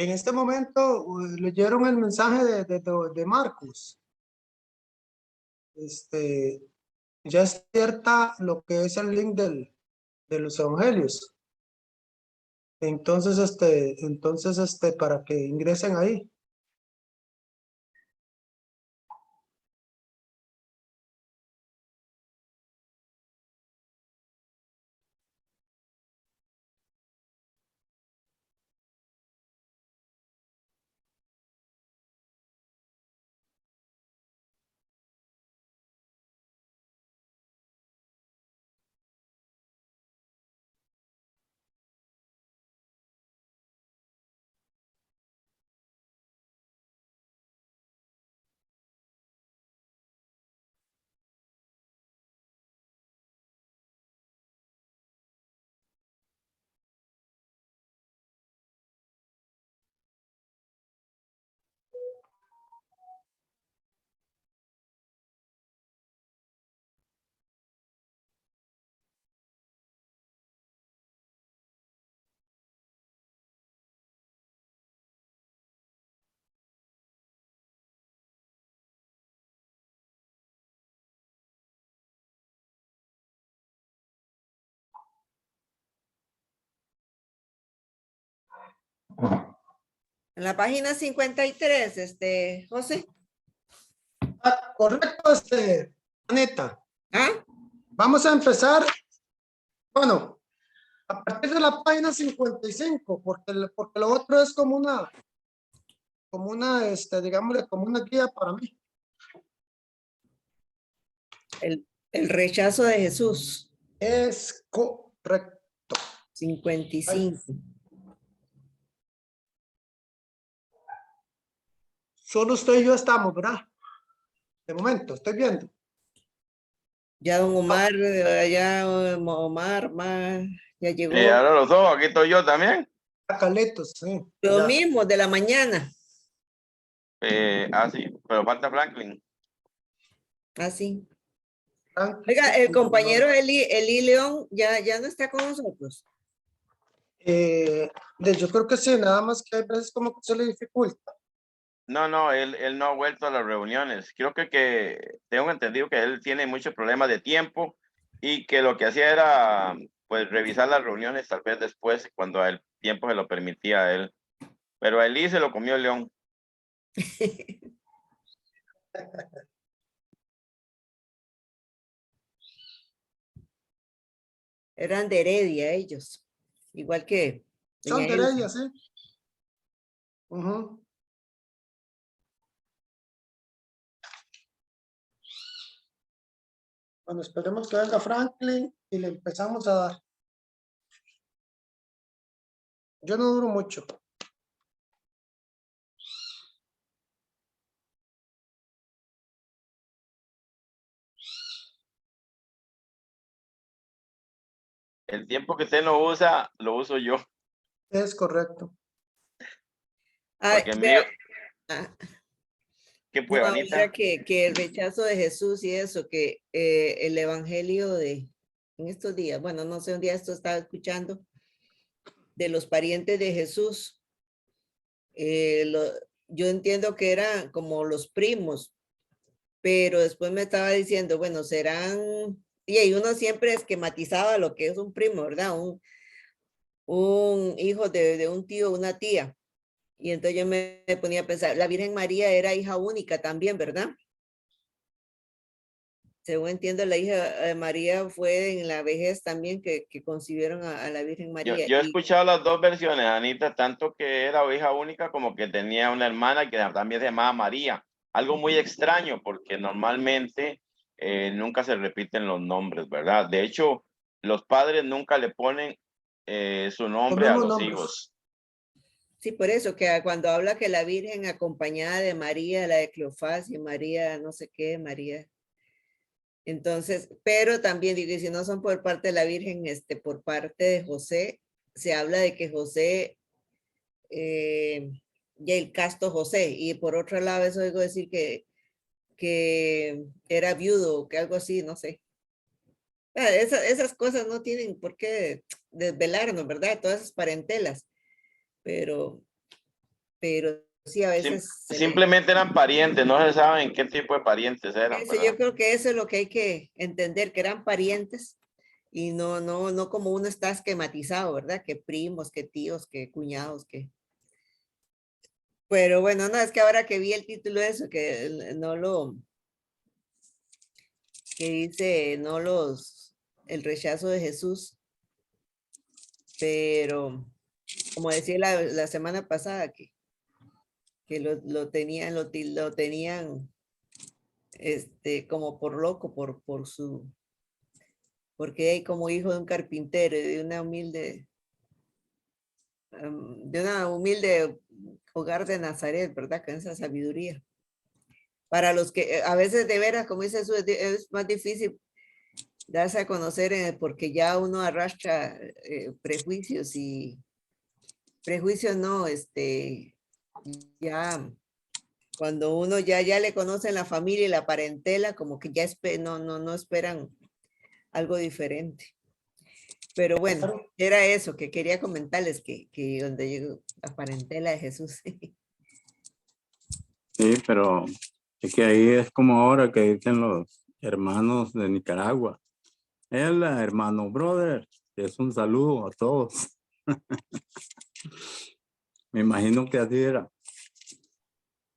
En este momento leyeron el mensaje de Marcos. Ya es cierta lo que es el link de los evangelios. Entonces, para que ingresen ahí. En la página 53, José. Correcto, Anita. ¿Ah? Vamos a empezar, bueno, a partir de la página 55, porque lo otro es como una, digámosle, como una guía para mí. El rechazo de Jesús. Es correcto. 55. Solo usted y yo estamos, ¿verdad? De momento, estoy viendo. Ya don Omar, ya Omar, ya llegó. Ahora los dos, aquí estoy yo también. Caletos, sí. Lo Ya. mismo, de la mañana. Sí, pero falta Franklin. Así. Frank, Oiga, el compañero Eli León ya no está con nosotros. yo creo que sí, nada más que hay veces como que se le dificulta. No, él no ha vuelto a las reuniones. Creo que tengo entendido que él tiene muchos problemas de tiempo y que lo que hacía era pues revisar las reuniones tal vez después cuando el tiempo se lo permitía a él. Pero a Eli se lo comió el león. Eran de Heredia ellos, igual que Son de Elsa. ellas, sí. Bueno, esperemos que venga Franklin y le empezamos a dar. Yo no duro mucho. El tiempo que usted no usa, lo uso yo. Es correcto. Porque mío, ¿qué No, fue, Anita? era que el rechazo de Jesús y eso, que el evangelio en estos días, bueno, no sé, un día esto estaba escuchando de los parientes de Jesús. Yo entiendo que eran como los primos, pero después me estaba diciendo, bueno, serán, y ahí uno siempre esquematizaba lo que es un primo, ¿verdad? Un hijo de un tío, una tía. Y entonces yo me ponía a pensar, la Virgen María era hija única también, ¿verdad? Según entiendo, la hija de María fue en la vejez también que concibieron a la Virgen María. Yo he escuchado las dos versiones, Anita, tanto que era hija única como que tenía una hermana que también se llamaba María. Algo muy extraño porque normalmente nunca se repiten los nombres, ¿verdad? De hecho, los padres nunca le ponen su nombre a los hijos. Sí, por eso que cuando habla que la Virgen acompañada de María, la de Cleofás y María, no sé qué, María. Entonces, pero también digo, si no son por parte de la Virgen, por parte de José, se habla de que José, ya el casto José, y por otro lado, eso digo decir que era viudo, que algo así, no sé. Esas cosas no tienen por qué desvelarnos, ¿verdad? Todas esas parentelas, pero pero sí, a veces se le- Simplemente eran parientes, no se saben qué tipo de parientes eran, Eso, ¿verdad? yo creo que eso es lo que hay que entender, que eran parientes y no como uno está esquematizado, ¿verdad? Que primos, que tíos, que cuñados, que... Pero bueno, no, es que ahora que vi el título de eso, que no lo, que dice, no los, el rechazo de Jesús, pero como decía la semana pasada, que lo tenían, lo tenían como por loco, por su, porque hay como hijo de un carpintero y de una humilde hogar de Nazaret, ¿verdad? Con esa sabiduría. Para los que a veces de veras, como dice eso, es más difícil darse a conocer porque ya uno arrastra prejuicios y prejuicios no, ya cuando uno ya le conoce en la familia y la parentela, como que ya no esperan algo diferente. Pero bueno, era eso que quería comentarles, que donde llegó la parentela de Jesús. Sí, pero es que ahí es como ahora que dicen los hermanos de Nicaragua. El hermano brother, es un saludo a todos. Me imagino que así era.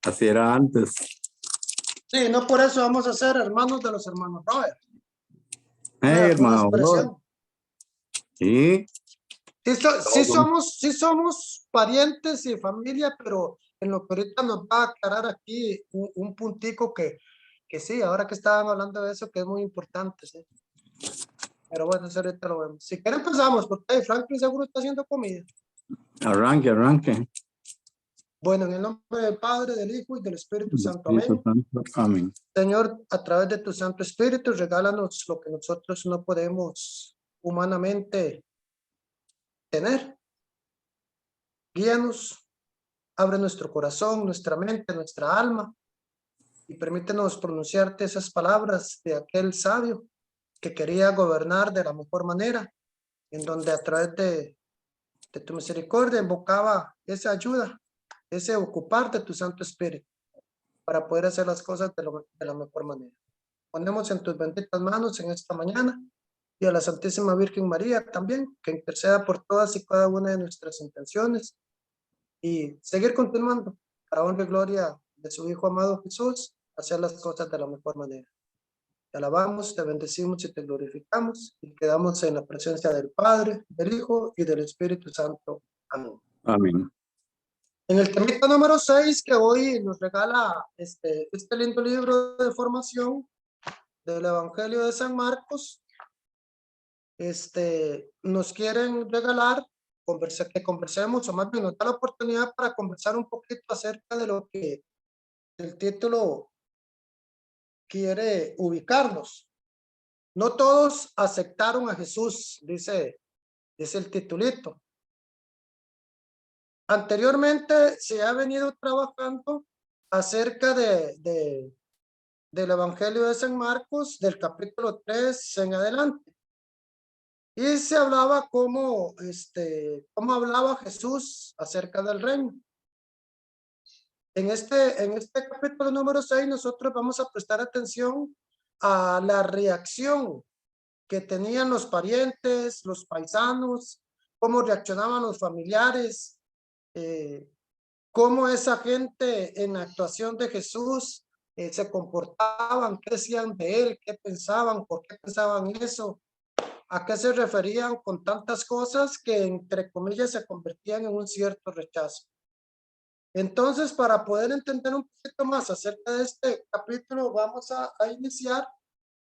Así era antes. Sí, no por eso vamos a ser hermanos de los hermanos Robert. Hey, Una hermano brother. expresión. Sí, Sí somos parientes y familia, pero en lo que ahorita nos va a aclarar aquí un puntico que sí, ahora que estaban hablando de eso, que es muy importante, sí. Pero bueno, eso ahorita lo vemos. Si quieren empezamos, porque Franklin seguro está haciendo comida. arranque, arranque. Bueno, en el nombre del Padre, del Hijo y del Espíritu Santo. Espíritu Amén. Santo. Amén. Señor, a través de tu Santo Espíritu, regálanos lo que nosotros no podemos humanamente tener. Guíanos, abre nuestro corazón, nuestra mente, nuestra alma y permítenos pronunciarte esas palabras de aquel sabio que quería gobernar de la mejor manera, en donde a través de tu misericordia invocaba esa ayuda, ese ocupar de tu Santo Espíritu para poder hacer las cosas de la mejor manera. Ponemos en tus benditas manos en esta mañana y a la Santísima Virgen María también, que interceda por todas y cada una de nuestras intenciones y seguir continuando para honra y gloria de su Hijo amado Jesús, hacer las cosas de la mejor manera. Te alabamos, te bendecimos y te glorificamos y quedamos en la presencia del Padre, del Hijo y del Espíritu Santo. Amén. Amén. En el temita número 6 que hoy nos regala este lindo libro de formación del Evangelio de San Marcos, nos quieren regalar que conversemos, o más bien nos da la oportunidad para conversar un poquito acerca de lo que el título quiere ubicarnos. No todos aceptaron a Jesús, dice el titulito. Anteriormente se ha venido trabajando acerca del Evangelio de San Marcos, del capítulo 3 en adelante. Y se hablaba cómo hablaba Jesús acerca del reino. En este capítulo número 6 nosotros vamos a prestar atención a la reacción que tenían los parientes, los paisanos, cómo reaccionaban los familiares, cómo esa gente en la actuación de Jesús se comportaban, qué decían de él, qué pensaban, por qué pensaban eso, a qué se referían con tantas cosas que entre comillas se convertían en un cierto rechazo. Entonces, para poder entender un poquito más acerca de este capítulo, vamos a iniciar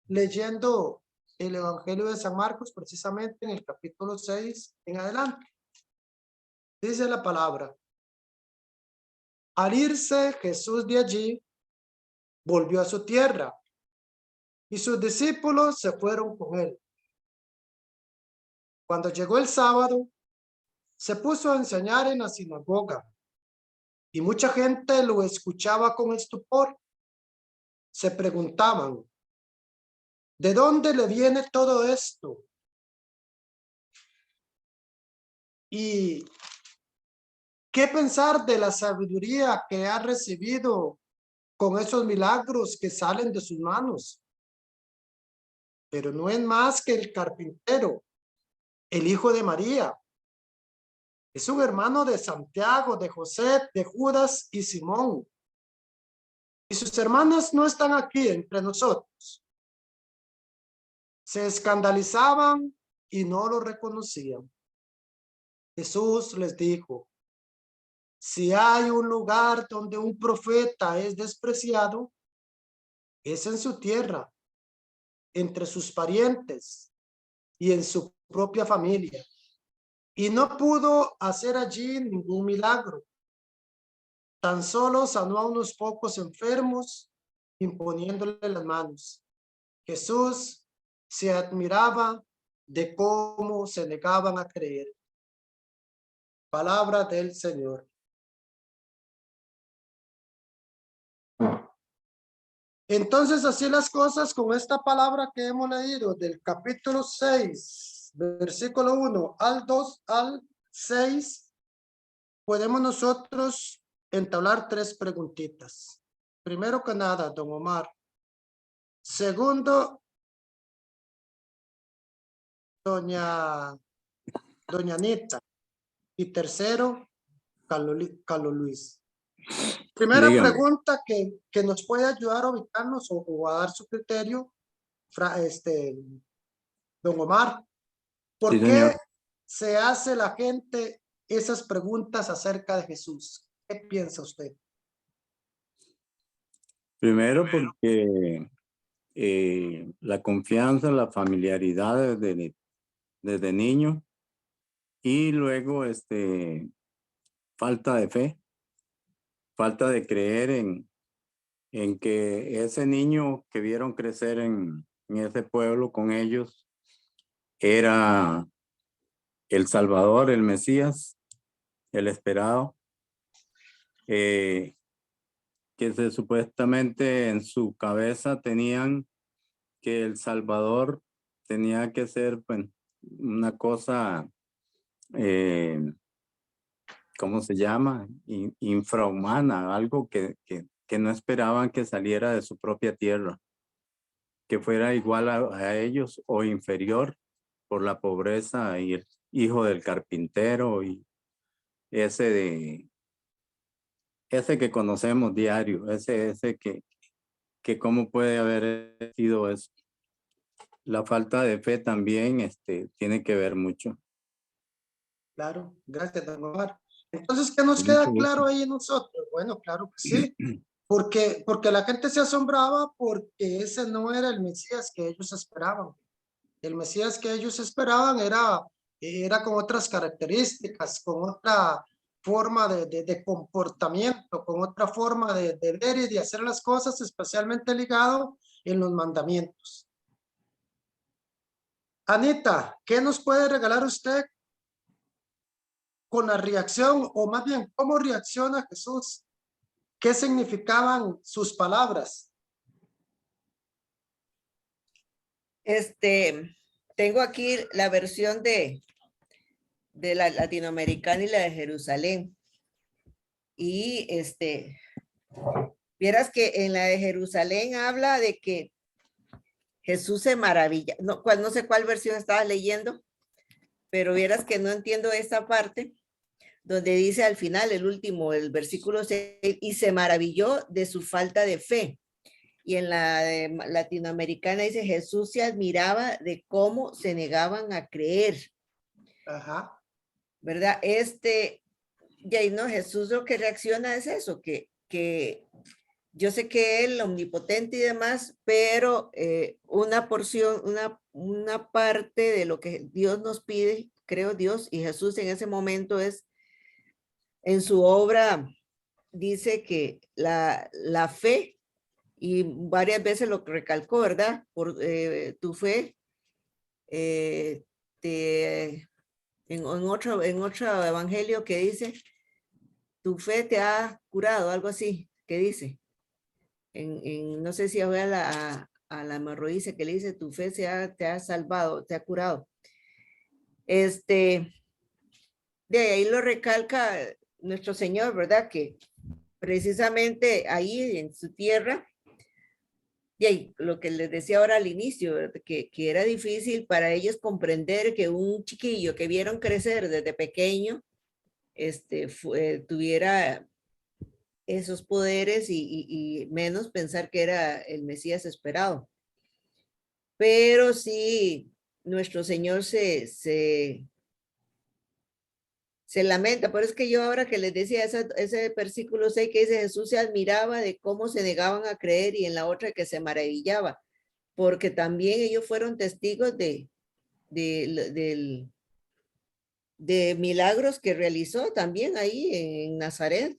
leyendo el Evangelio de San Marcos, precisamente en el capítulo 6 en adelante. Dice la palabra: al irse Jesús de allí, volvió a su tierra, y sus discípulos se fueron con él. Cuando llegó el sábado, se puso a enseñar en la sinagoga, y mucha gente lo escuchaba con estupor. Se preguntaban: ¿de dónde le viene todo esto? Y ¿Qué pensar de la sabiduría que ha recibido con esos milagros que salen de sus manos? Pero no es más que el carpintero, el hijo de María. Es un hermano de Santiago, de José, de Judas y Simón. Y sus hermanas no están aquí entre nosotros. Se escandalizaban y no lo reconocían. Jesús les dijo, si hay un lugar donde un profeta es despreciado, es en su tierra, entre sus parientes y en su propia familia. Y no pudo hacer allí ningún milagro. Tan solo sanó a unos pocos enfermos, imponiéndole las manos. Jesús se admiraba de cómo se negaban a creer. Palabra del Señor. Entonces, así las cosas con esta palabra que hemos leído del capítulo 6, versículo 1 al 2 al 6, podemos nosotros entablar 3 preguntitas. Primero que nada, don Omar. Segundo, doña Anita. Y tercero, Carlos Luis. Primera Dígame. pregunta que nos puede ayudar a ubicarnos o a dar su criterio, don Omar. ¿Por Sí, qué señor. se hace la gente esas preguntas acerca de Jesús? ¿Qué piensa usted? Primero porque la confianza, la familiaridad desde niño, y luego falta de fe, falta de creer en que ese niño que vieron crecer en ese pueblo con ellos era el Salvador, el Mesías, el esperado, que supuestamente en su cabeza tenían que el Salvador tenía que ser, pues, una cosa, ¿cómo se llama? Infrahumana, algo que no esperaban que saliera de su propia tierra, que fuera igual a ellos o inferior por la pobreza y el hijo del carpintero y ese que conocemos diario, ese que cómo puede haber sido eso. La falta de fe también tiene que ver mucho. Claro, gracias, don Omar. Entonces, ¿qué nos queda claro ahí en nosotros? Bueno, claro que sí. Porque la gente se asombraba porque ese no era el Mesías que ellos esperaban. El Mesías que ellos esperaban era con otras características, con otra forma de comportamiento, con otra forma de ver y de hacer las cosas, especialmente ligado en los mandamientos. Anita, ¿qué nos puede regalar usted con la reacción, o más bien, cómo reacciona Jesús? ¿Qué significaban sus palabras? Tengo aquí la versión de la latinoamericana y la de Jerusalén. Y vieras que en la de Jerusalén habla de que Jesús se maravilla. No sé cuál versión estabas leyendo, pero vieras que no entiendo esta parte donde dice al final, el último, el versículo 6, y se maravilló de su falta de fe. Y en la de latinoamericana dice, Jesús se admiraba de cómo se negaban a creer. Ajá. ¿Verdad? Y no, Jesús lo que reacciona es eso, que yo sé que él, omnipotente y demás, pero una porción, una parte de lo que Dios nos pide, creo Dios y Jesús en ese momento es, en su obra, dice que la fe, y varias veces lo recalcó, ¿verdad? Por tu fe, en otro evangelio que dice, tu fe te ha curado, algo así, que dice. No sé si fue a la hemorroísa que le dice, tu fe te ha salvado, te ha curado. De ahí lo recalca nuestro Señor, ¿verdad? Que precisamente ahí en su tierra, y ahí, lo que les decía ahora al inicio, ¿verdad? Que era difícil para ellos comprender que un chiquillo que vieron crecer desde pequeño, tuviera esos poderes y menos pensar que era el Mesías esperado. Pero sí, nuestro Señor se lamenta. Por eso es que yo ahora que les decía ese versículo 6 que dice Jesús se admiraba de cómo se negaban a creer y en la otra que se maravillaba, porque también ellos fueron testigos de milagros que realizó también ahí en Nazaret,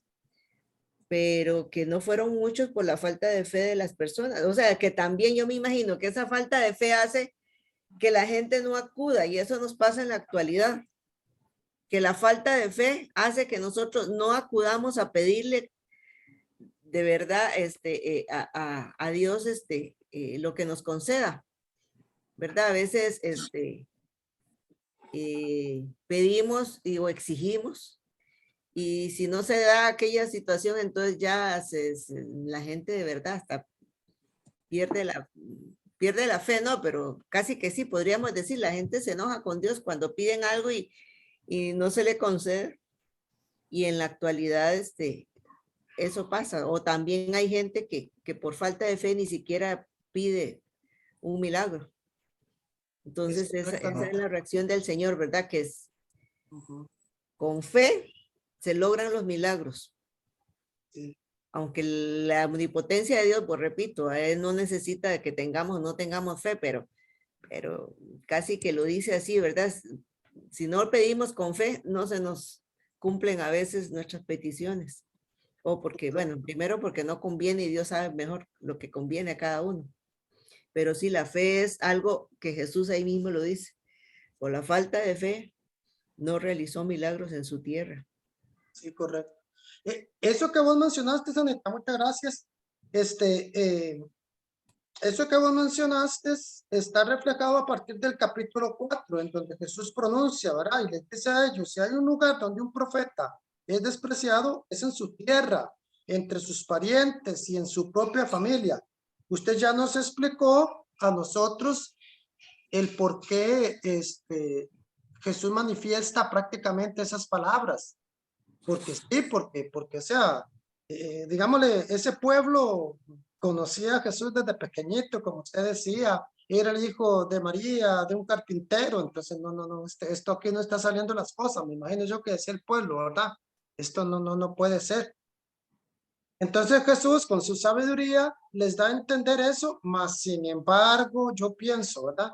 pero que no fueron muchos por la falta de fe de las personas. O sea, que también yo me imagino que esa falta de fe hace que la gente no acuda, y eso nos pasa en la actualidad, que la falta de fe hace que nosotros no acudamos a pedirle de verdad a Dios lo que nos conceda, ¿verdad? A veces pedimos o exigimos, y si no se da aquella situación, entonces ya la gente de verdad hasta pierde la fe, ¿no? Pero casi que sí, podríamos decir, la gente se enoja con Dios cuando piden algo y no se le concede. Y en la actualidad, eso pasa. O también hay gente que por falta de fe ni siquiera pide un milagro. Entonces, esa es la reacción del Señor, ¿verdad? Que es con fe se logran los milagros. Sí. Aunque la omnipotencia de Dios, pues repito, a Él no necesita de que tengamos o no tengamos fe, pero casi que lo dice así, ¿verdad? Si no pedimos con fe, no se nos cumplen a veces nuestras peticiones. O porque, bueno, primero porque no conviene y Dios sabe mejor lo que conviene a cada uno. Pero sí, la fe es algo que Jesús ahí mismo lo dice. Por la falta de fe, no realizó milagros en su tierra. Sí, correcto. Eso que vos mencionaste, Sanita, muchas gracias. Eso que vos mencionaste está reflejado a partir del capítulo 4, en donde Jesús pronuncia, ¿verdad? Y les dice a ellos, si hay un lugar donde un profeta es despreciado, es en su tierra, entre sus parientes y en su propia familia. Usted ya nos explicó a nosotros el por qué Jesús manifiesta prácticamente esas palabras. Porque sí, porque o sea, digámosle, ese pueblo conocía a Jesús desde pequeñito, como usted decía, era el hijo de María, de un carpintero, entonces no, esto aquí no está saliendo las cosas, me imagino yo que decía el pueblo, ¿verdad? Esto no puede ser. Entonces Jesús con su sabiduría les da a entender eso, mas sin embargo yo pienso, ¿verdad?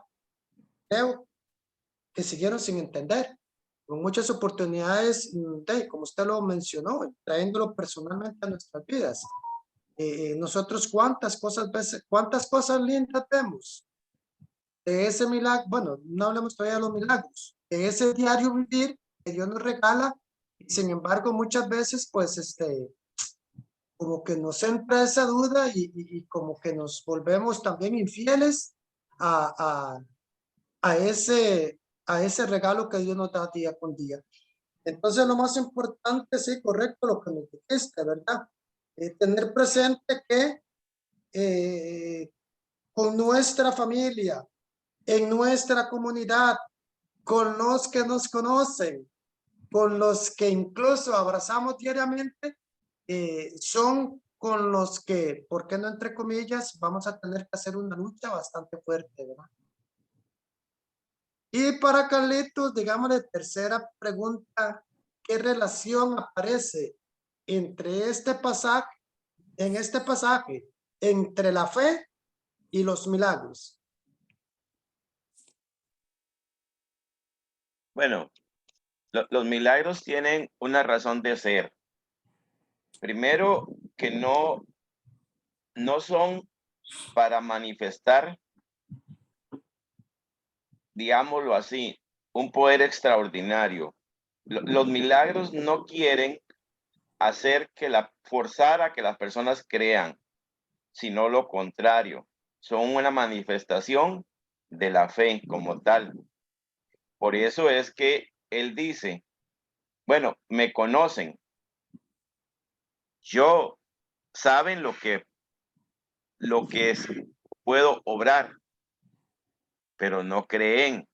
Creo que siguieron sin entender. Con muchas oportunidades, como usted lo mencionó, trayéndolo personalmente a nuestras vidas. Nosotros cuántas cosas lindas vemos de ese milagro, bueno, no hablemos todavía de los milagros, de ese diario vivir que Dios nos regala, y sin embargo muchas veces pues como que nos entra esa duda y como que nos volvemos también infieles a ese regalo que Dios nos da día con día. Entonces, lo más importante, sí, correcto, lo que me dijiste, ¿verdad? Tener presente que con nuestra familia, en nuestra comunidad, con los que nos conocen, con los que incluso abrazamos diariamente, son con los que, ¿por qué no entre comillas? Vamos a tener que hacer una lucha bastante fuerte, ¿verdad? Y para Carlitos, digámosle, tercera pregunta, ¿qué relación aparece entre en este pasaje, entre la fe y los milagros? Bueno, los milagros tienen una razón de ser. Primero, que no son para manifestar, digámoslo así, un poder extraordinario. Los milagros no quieren forzar a que las personas crean, sino lo contrario. Son una manifestación de la fe como tal. Por eso es que él dice, bueno, me conocen, yo saben lo que es, puedo obrar, pero no creen.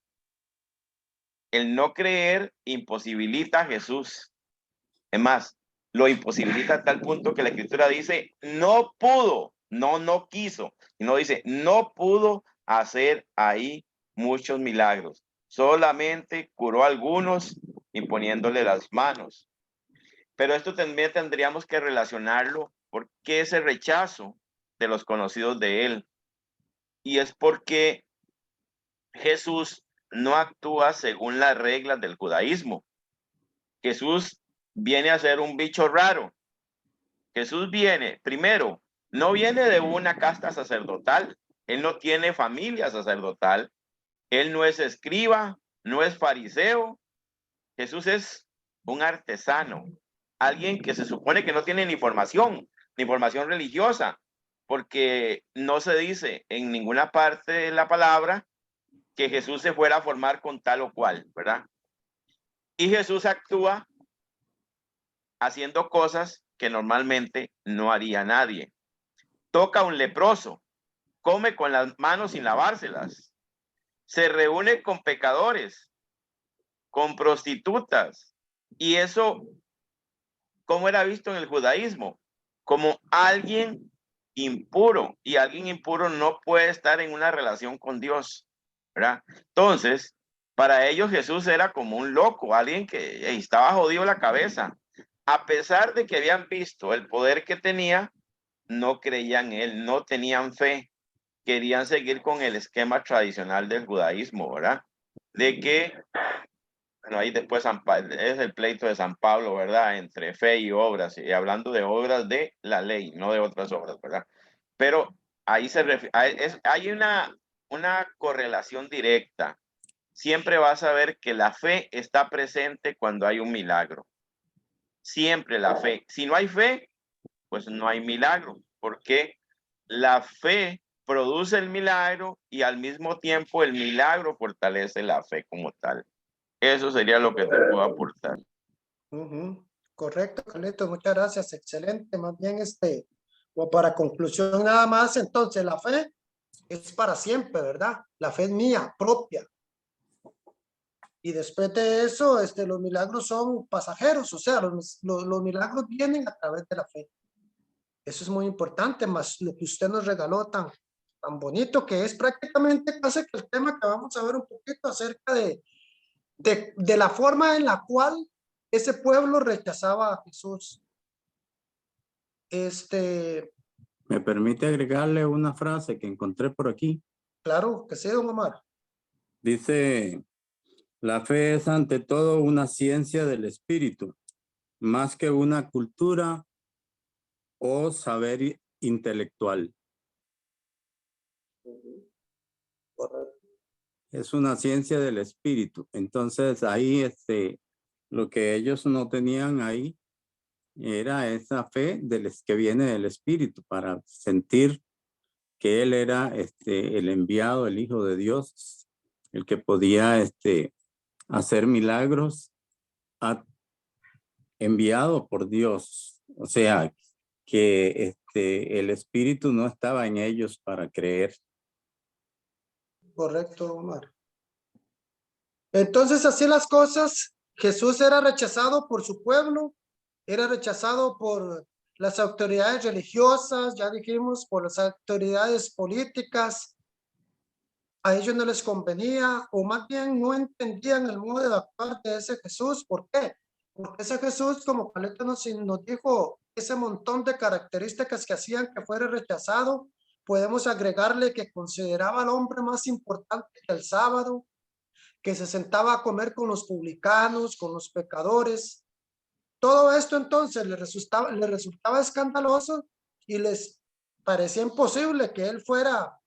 El no creer imposibilita a Jesús. Es más, lo imposibilita a tal punto que la Escritura dice, no pudo, no quiso. Y no dice, no pudo hacer ahí muchos milagros. Solamente curó a algunos imponiéndole las manos. Pero esto también tendríamos que relacionarlo porque ese rechazo de los conocidos de él. Y es porque Jesús no actúa según las reglas del judaísmo. Jesús viene a ser un bicho raro. Jesús viene, primero, no viene de una casta sacerdotal. Él no tiene familia sacerdotal. Él no es escriba, no es fariseo. Jesús es un artesano, alguien que se supone que no tiene ni formación religiosa, porque no se dice en ninguna parte de la palabra que Jesús se fuera a formar con tal o cual, ¿verdad? Y Jesús actúa haciendo cosas que normalmente no haría nadie. Toca a un leproso, come con las manos sin lavárselas, se reúne con pecadores, con prostitutas, y eso, ¿cómo era visto en el judaísmo? Como alguien impuro, y alguien impuro no puede estar en una relación con Dios, ¿verdad? Entonces, para ellos Jesús era como un loco, alguien que estaba jodido la cabeza. A pesar de que habían visto el poder que tenía, no creían en él, no tenían fe, querían seguir con el esquema tradicional del judaísmo, ¿verdad? De que, bueno, ahí después es el pleito de San Pablo, ¿verdad? Entre fe y obras, y hablando de obras de la ley, no de otras obras, ¿verdad? Pero ahí hay una correlación directa. Siempre vas a ver que la fe está presente cuando hay un milagro. Siempre la fe. Si no hay fe, pues no hay milagro, porque la fe produce el milagro y al mismo tiempo el milagro fortalece la fe como tal. Eso sería lo que te puedo aportar. Correcto, Carlitos, muchas gracias, excelente. Más bien, o para conclusión nada más, entonces la fe es para siempre, ¿verdad? La fe es mía, propia. Y después de eso, los milagros son pasajeros, o sea, los milagros vienen a través de la fe. Eso es muy importante, más lo que usted nos regaló tan bonito, que es prácticamente casi que el tema que vamos a ver un poquito acerca de la forma en la cual ese pueblo rechazaba a Jesús. ¿Me permite agregarle una frase que encontré por aquí? Claro que sí, don Omar. Dice, la fe es ante todo una ciencia del espíritu, más que una cultura o saber intelectual. Correcto. Es una ciencia del espíritu. Entonces ahí lo que ellos no tenían ahí era esa fe que viene del espíritu para sentir que él era el enviado, el Hijo de Dios, el que podía hacer milagros enviado por Dios. O sea, que el espíritu no estaba en ellos para creer. Correcto, Omar. Entonces, así las cosas, Jesús era rechazado por su pueblo, era rechazado por las autoridades religiosas, ya dijimos, por las autoridades políticas. A ellos no les convenía, o más bien no entendían el modo de actuar de ese Jesús. ¿Por qué? Porque ese Jesús, como Carlito nos dijo, ese montón de características que hacían que fuera rechazado, podemos agregarle que consideraba al hombre más importante que el sábado, que se sentaba a comer con los publicanos, con los pecadores. Todo esto entonces les resultaba escandaloso y les parecía imposible que él fuera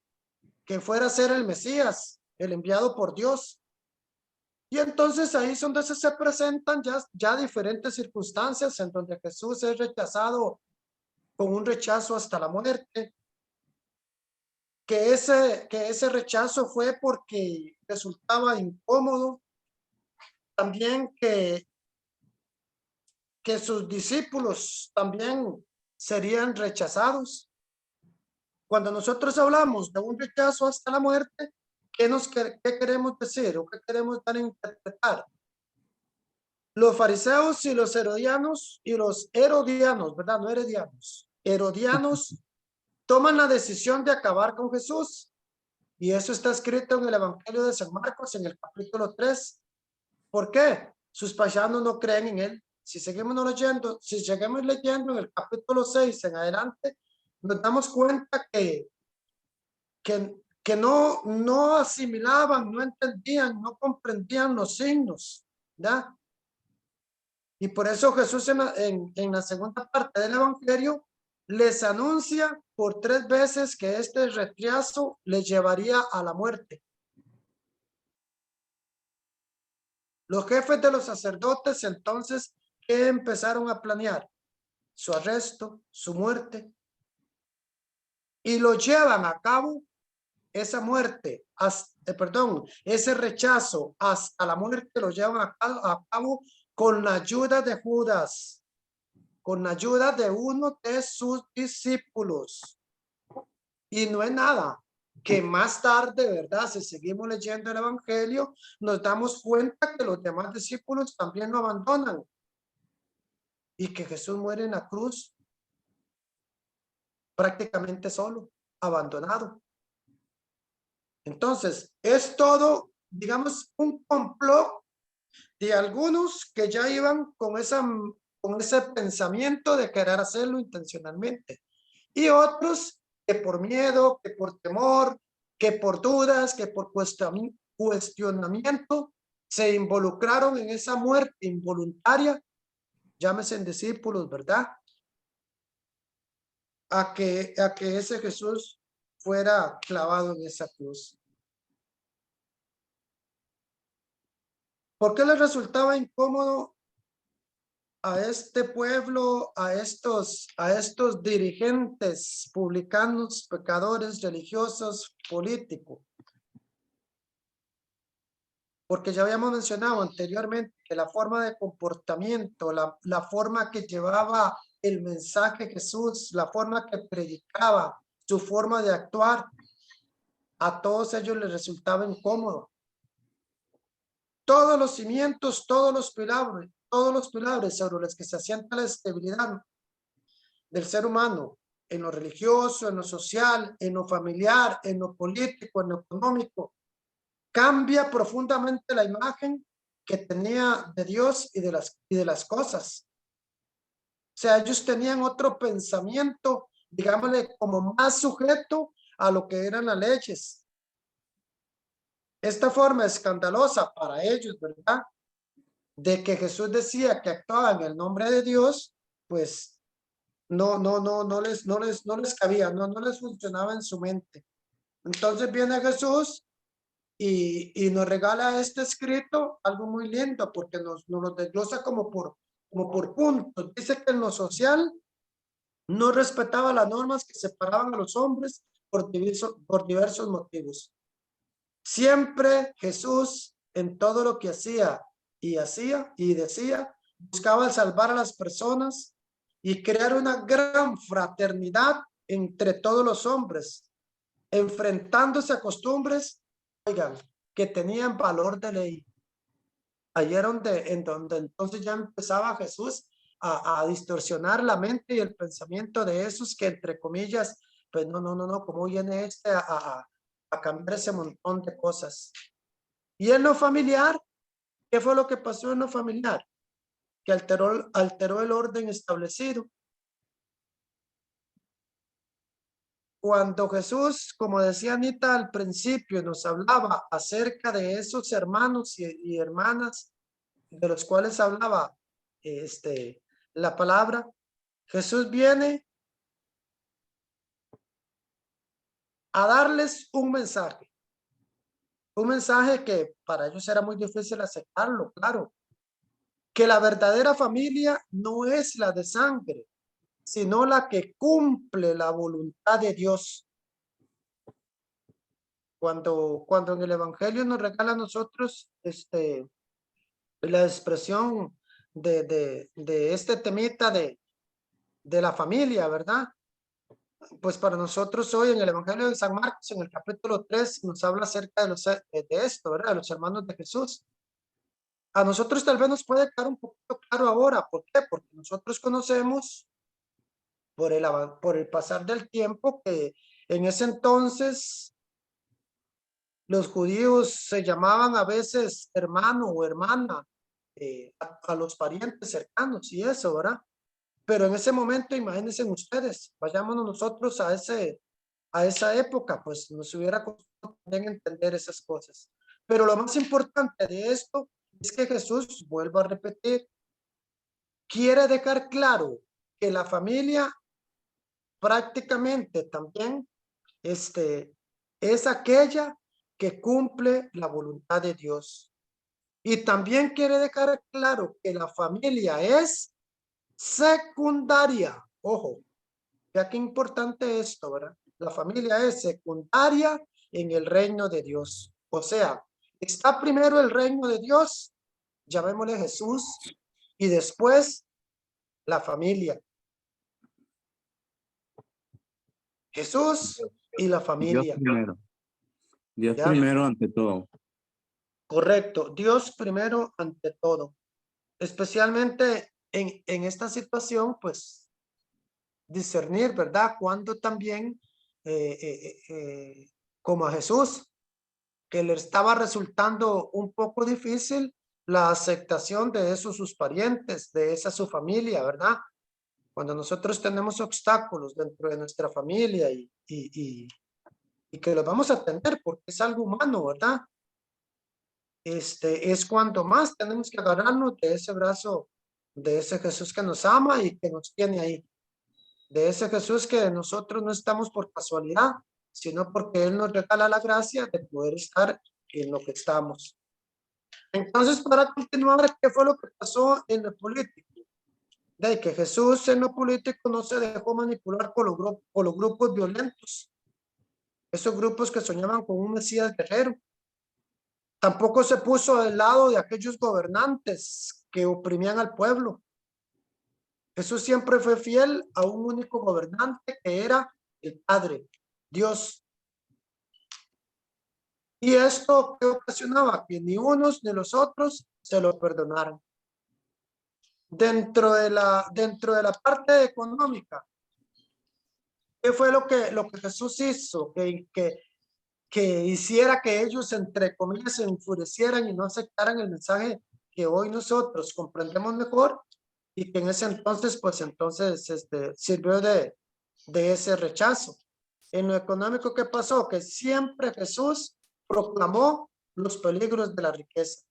a ser el Mesías, el enviado por Dios. Y entonces ahí es donde se presentan ya diferentes circunstancias en donde Jesús es rechazado con un rechazo hasta la muerte. Que ese rechazo fue porque resultaba incómodo. También que sus discípulos también serían rechazados. Cuando nosotros hablamos de un rechazo hasta la muerte, ¿qué queremos decir o qué queremos dar a interpretar? Los fariseos y los herodianos ¿verdad? No herodianos, herodianos toman la decisión de acabar con Jesús. Y eso está escrito en el Evangelio de San Marcos, en el capítulo 3. ¿Por qué? Sus paisanos no creen en él. Si seguimos leyendo en el capítulo 6 en adelante, nos damos cuenta que no asimilaban, no entendían, no comprendían los signos, ¿verdad? Y por eso Jesús en la segunda parte del Evangelio les anuncia por 3 veces que este rechazo les llevaría a la muerte. Los jefes de los sacerdotes entonces, ¿qué empezaron a planear? Su arresto, su muerte. Y lo llevan a cabo esa muerte, ese rechazo hasta la muerte lo llevan a cabo con la ayuda de Judas, con la ayuda de uno de sus discípulos. Y no es nada que más tarde, ¿verdad? Si seguimos leyendo el Evangelio, nos damos cuenta que los demás discípulos también lo abandonan y que Jesús muere en la cruz prácticamente solo, abandonado. Entonces, es todo, digamos, un complot de algunos que ya iban con ese pensamiento de querer hacerlo intencionalmente. Y otros que por miedo, que por temor, que por dudas, que por cuestionamiento, se involucraron en esa muerte involuntaria, llámese en discípulos, ¿verdad? A que ese Jesús fuera clavado en esa cruz. ¿Por qué les resultaba incómodo a este pueblo, a estos dirigentes publicanos, pecadores, religiosos, políticos? Porque ya habíamos mencionado anteriormente que la forma de comportamiento, la forma que llevaba el mensaje Jesús, la forma que predicaba, su forma de actuar, a todos ellos les resultaba incómodo. Todos los cimientos, todos los pilares sobre los que se asienta la estabilidad del ser humano, en lo religioso, en lo social, en lo familiar, en lo político, en lo económico, cambia profundamente la imagen que tenía de Dios y de las cosas. O sea, ellos tenían otro pensamiento, digámosle, como más sujeto a lo que eran las leyes. Esta forma escandalosa para ellos, ¿verdad? De que Jesús decía que actuaba en el nombre de Dios, pues no les cabía, no les funcionaba en su mente. Entonces viene Jesús y nos regala este escrito, algo muy lindo, porque nos lo desglosa como por puntos. Dice que en lo social no respetaba las normas que separaban a los hombres por diversos motivos. Siempre Jesús, en todo lo que hacía y decía, buscaba salvar a las personas y crear una gran fraternidad entre todos los hombres, enfrentándose a costumbres, oigan, que tenían valor de ley. Ahí era en donde entonces ya empezaba Jesús a distorsionar la mente y el pensamiento de esos que, entre comillas, pues no, ¿cómo viene a cambiar ese montón de cosas? Y en lo familiar, ¿qué fue lo que pasó en lo familiar? Que alteró el orden establecido. Cuando Jesús, como decía Anita al principio, nos hablaba acerca de esos hermanos y hermanas de los cuales hablaba la palabra, Jesús viene a darles un mensaje que para ellos era muy difícil aceptarlo, claro, que la verdadera familia no es la de sangre, sino la que cumple la voluntad de Dios. Cuando en el Evangelio nos regala a nosotros la expresión de este temita de de la familia, ¿verdad? Pues para nosotros hoy en el Evangelio de San Marcos, en el capítulo 3, nos habla acerca de esto, ¿verdad? De los hermanos de Jesús. A nosotros tal vez nos puede quedar un poquito claro ahora. ¿Por qué? Porque nosotros conocemos por el pasar del tiempo que en ese entonces los judíos se llamaban a veces hermano o hermana a los parientes cercanos y eso, ¿verdad? Pero en ese momento, imagínense ustedes, vayámonos nosotros a esa época, pues nos hubiera costado también entender esas cosas. Pero lo más importante de esto es que Jesús, vuelvo a repetir, quiere dejar claro que la familia prácticamente también es aquella que cumple la voluntad de Dios. Y también quiere dejar claro que la familia es secundaria. Ojo, ya qué importante esto, ¿verdad? La familia es secundaria en el reino de Dios. O sea, está primero el reino de Dios, llamémosle Jesús, y después la familia. Jesús y la Dios familia. primero. Dios ¿Ya? primero ante todo. Correcto, Dios primero ante todo. Especialmente en esta situación, pues discernir, ¿verdad? Cuando también, como a Jesús, que le estaba resultando un poco difícil la aceptación de esos sus parientes, de esa su familia, ¿verdad? Cuando nosotros tenemos obstáculos dentro de nuestra familia y que los vamos a atender porque es algo humano, ¿verdad? Es cuando más tenemos que agarrarnos de ese brazo, de ese Jesús que nos ama y que nos tiene ahí, de ese Jesús que nosotros no estamos por casualidad, sino porque Él nos regala la gracia de poder estar en lo que estamos. Entonces, para continuar, ¿qué fue lo que pasó en lo político? De que Jesús en lo político no se dejó manipular por los grupos violentos, esos grupos que soñaban con un Mesías guerrero. Tampoco se puso del lado de aquellos gobernantes que oprimían al pueblo. Jesús siempre fue fiel a un único gobernante que era el Padre, Dios. Y esto que ocasionaba que ni unos ni los otros se lo perdonaran. Dentro de la parte económica, ¿qué fue lo que Jesús hizo? Que hiciera que ellos, entre comillas, se enfurecieran y no aceptaran el mensaje que hoy nosotros comprendemos mejor y que en ese entonces, pues entonces sirvió de ese rechazo. En lo económico, ¿qué pasó? Que siempre Jesús proclamó los peligros de la riqueza.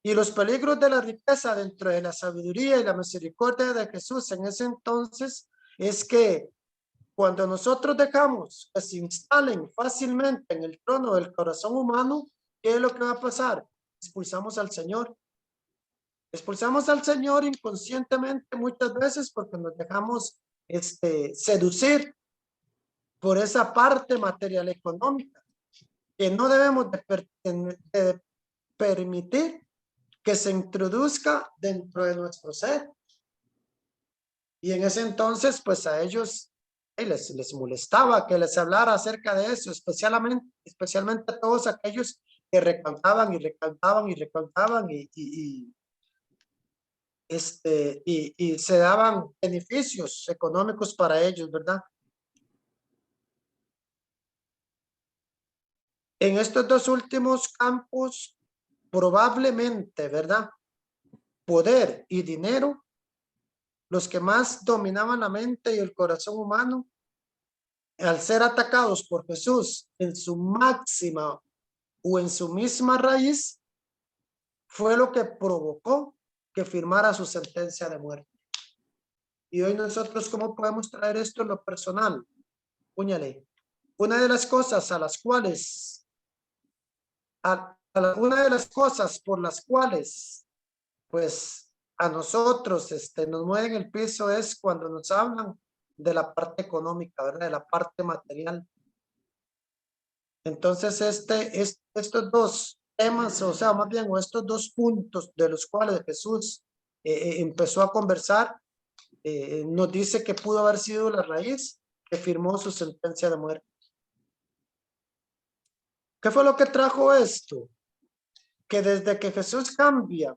Y los peligros de la riqueza dentro de la sabiduría y la misericordia de Jesús en ese entonces es que cuando nosotros dejamos que se instalen fácilmente en el trono del corazón humano, ¿qué es lo que va a pasar? Expulsamos al Señor. Expulsamos al Señor inconscientemente muchas veces porque nos dejamos seducir por esa parte material económica que no debemos de permitir que se introduzca dentro de nuestro ser. Y en ese entonces, pues a ellos les molestaba que les hablara acerca de eso, especialmente a todos aquellos que recantaban y recantaban y recantaban y se daban beneficios económicos para ellos, ¿verdad? En estos dos últimos campos, probablemente, ¿verdad? Poder y dinero, los que más dominaban la mente y el corazón humano, al ser atacados por Jesús en su máxima o en su misma raíz, fue lo que provocó que firmara su sentencia de muerte. Y hoy nosotros, ¿cómo podemos traer esto en lo personal? Úñale. Una de las cosas a las cuales, una de las cosas por las cuales, pues, a nosotros nos mueven el piso es cuando nos hablan de la parte económica, ¿verdad? De la parte material. Entonces, estos dos temas, o sea, más bien, o estos dos puntos de los cuales Jesús empezó a conversar, nos dice que pudo haber sido la raíz que firmó su sentencia de muerte. ¿Qué fue lo que trajo esto? Que desde que Jesús cambia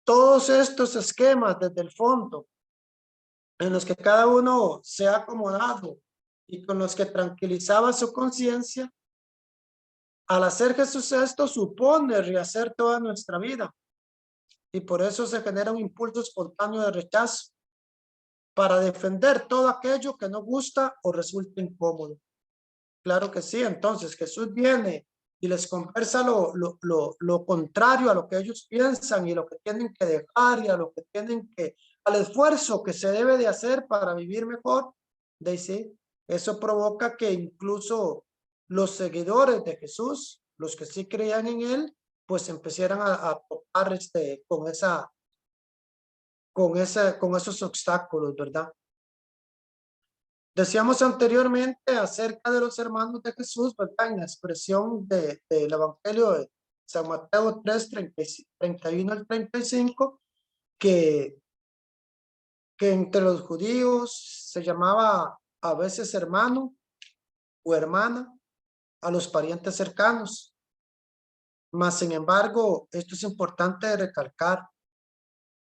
todos estos esquemas desde el fondo, en los que cada uno se ha acomodado y con los que tranquilizaba su conciencia, al hacer Jesús esto supone rehacer toda nuestra vida. Y por eso se genera un impulso espontáneo de rechazo para defender todo aquello que no gusta o resulta incómodo. Claro que sí. Entonces Jesús viene y les conversa lo contrario a lo que ellos piensan y lo que tienen que dejar y a lo que tienen que, al esfuerzo que se debe de hacer para vivir mejor. Dice, eso provoca que incluso los seguidores de Jesús, los que sí creían en él, pues empezaran a topar con esos obstáculos, ¿verdad? Decíamos anteriormente acerca de los hermanos de Jesús, ¿verdad? En la expresión del Evangelio de San Mateo 3, 31 al 35, que entre los judíos se llamaba a veces hermano o hermana a los parientes cercanos. Mas, sin embargo, esto es importante de recalcar.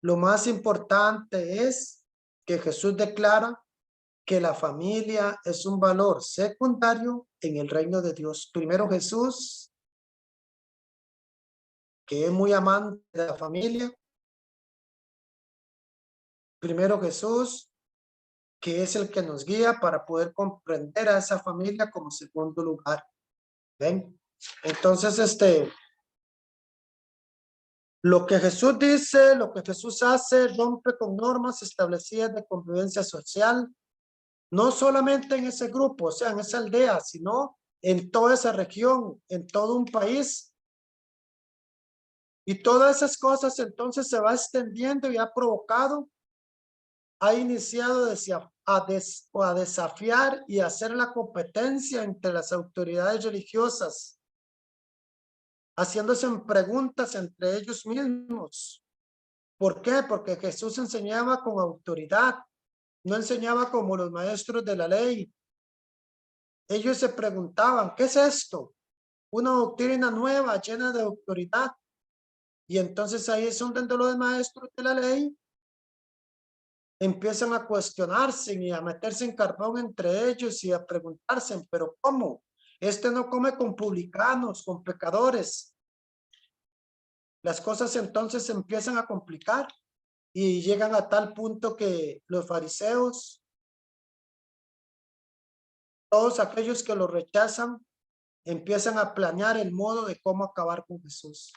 Lo más importante es que Jesús declara que la familia es un valor secundario en el reino de Dios. Primero Jesús, que es muy amante de la familia. Primero Jesús, que es el que nos guía para poder comprender a esa familia como segundo lugar. ¿Ven? Entonces, lo que Jesús dice, lo que Jesús hace, rompe con normas establecidas de convivencia social, no solamente en ese grupo, o sea, en esa aldea, sino en toda esa región, en todo un país. Y todas esas entonces se va extendiendo y ha provocado, ha iniciado a desafiar y hacer la competencia entre las autoridades religiosas, haciéndose preguntas entre ellos mismos. ¿Por qué? Porque Jesús enseñaba con autoridad, no enseñaba como los maestros de la ley. Ellos se preguntaban, ¿qué es esto? Una doctrina nueva, llena de autoridad. Y entonces ahí es donde los maestros de la ley empiezan a cuestionarse y a meterse en carbón entre ellos y a preguntarse, ¿pero cómo? Este no come con publicanos, con pecadores. Las cosas entonces se empiezan a complicar y llegan a tal punto que los fariseos, todos aquellos que lo rechazan, empiezan a planear el modo de cómo acabar con Jesús.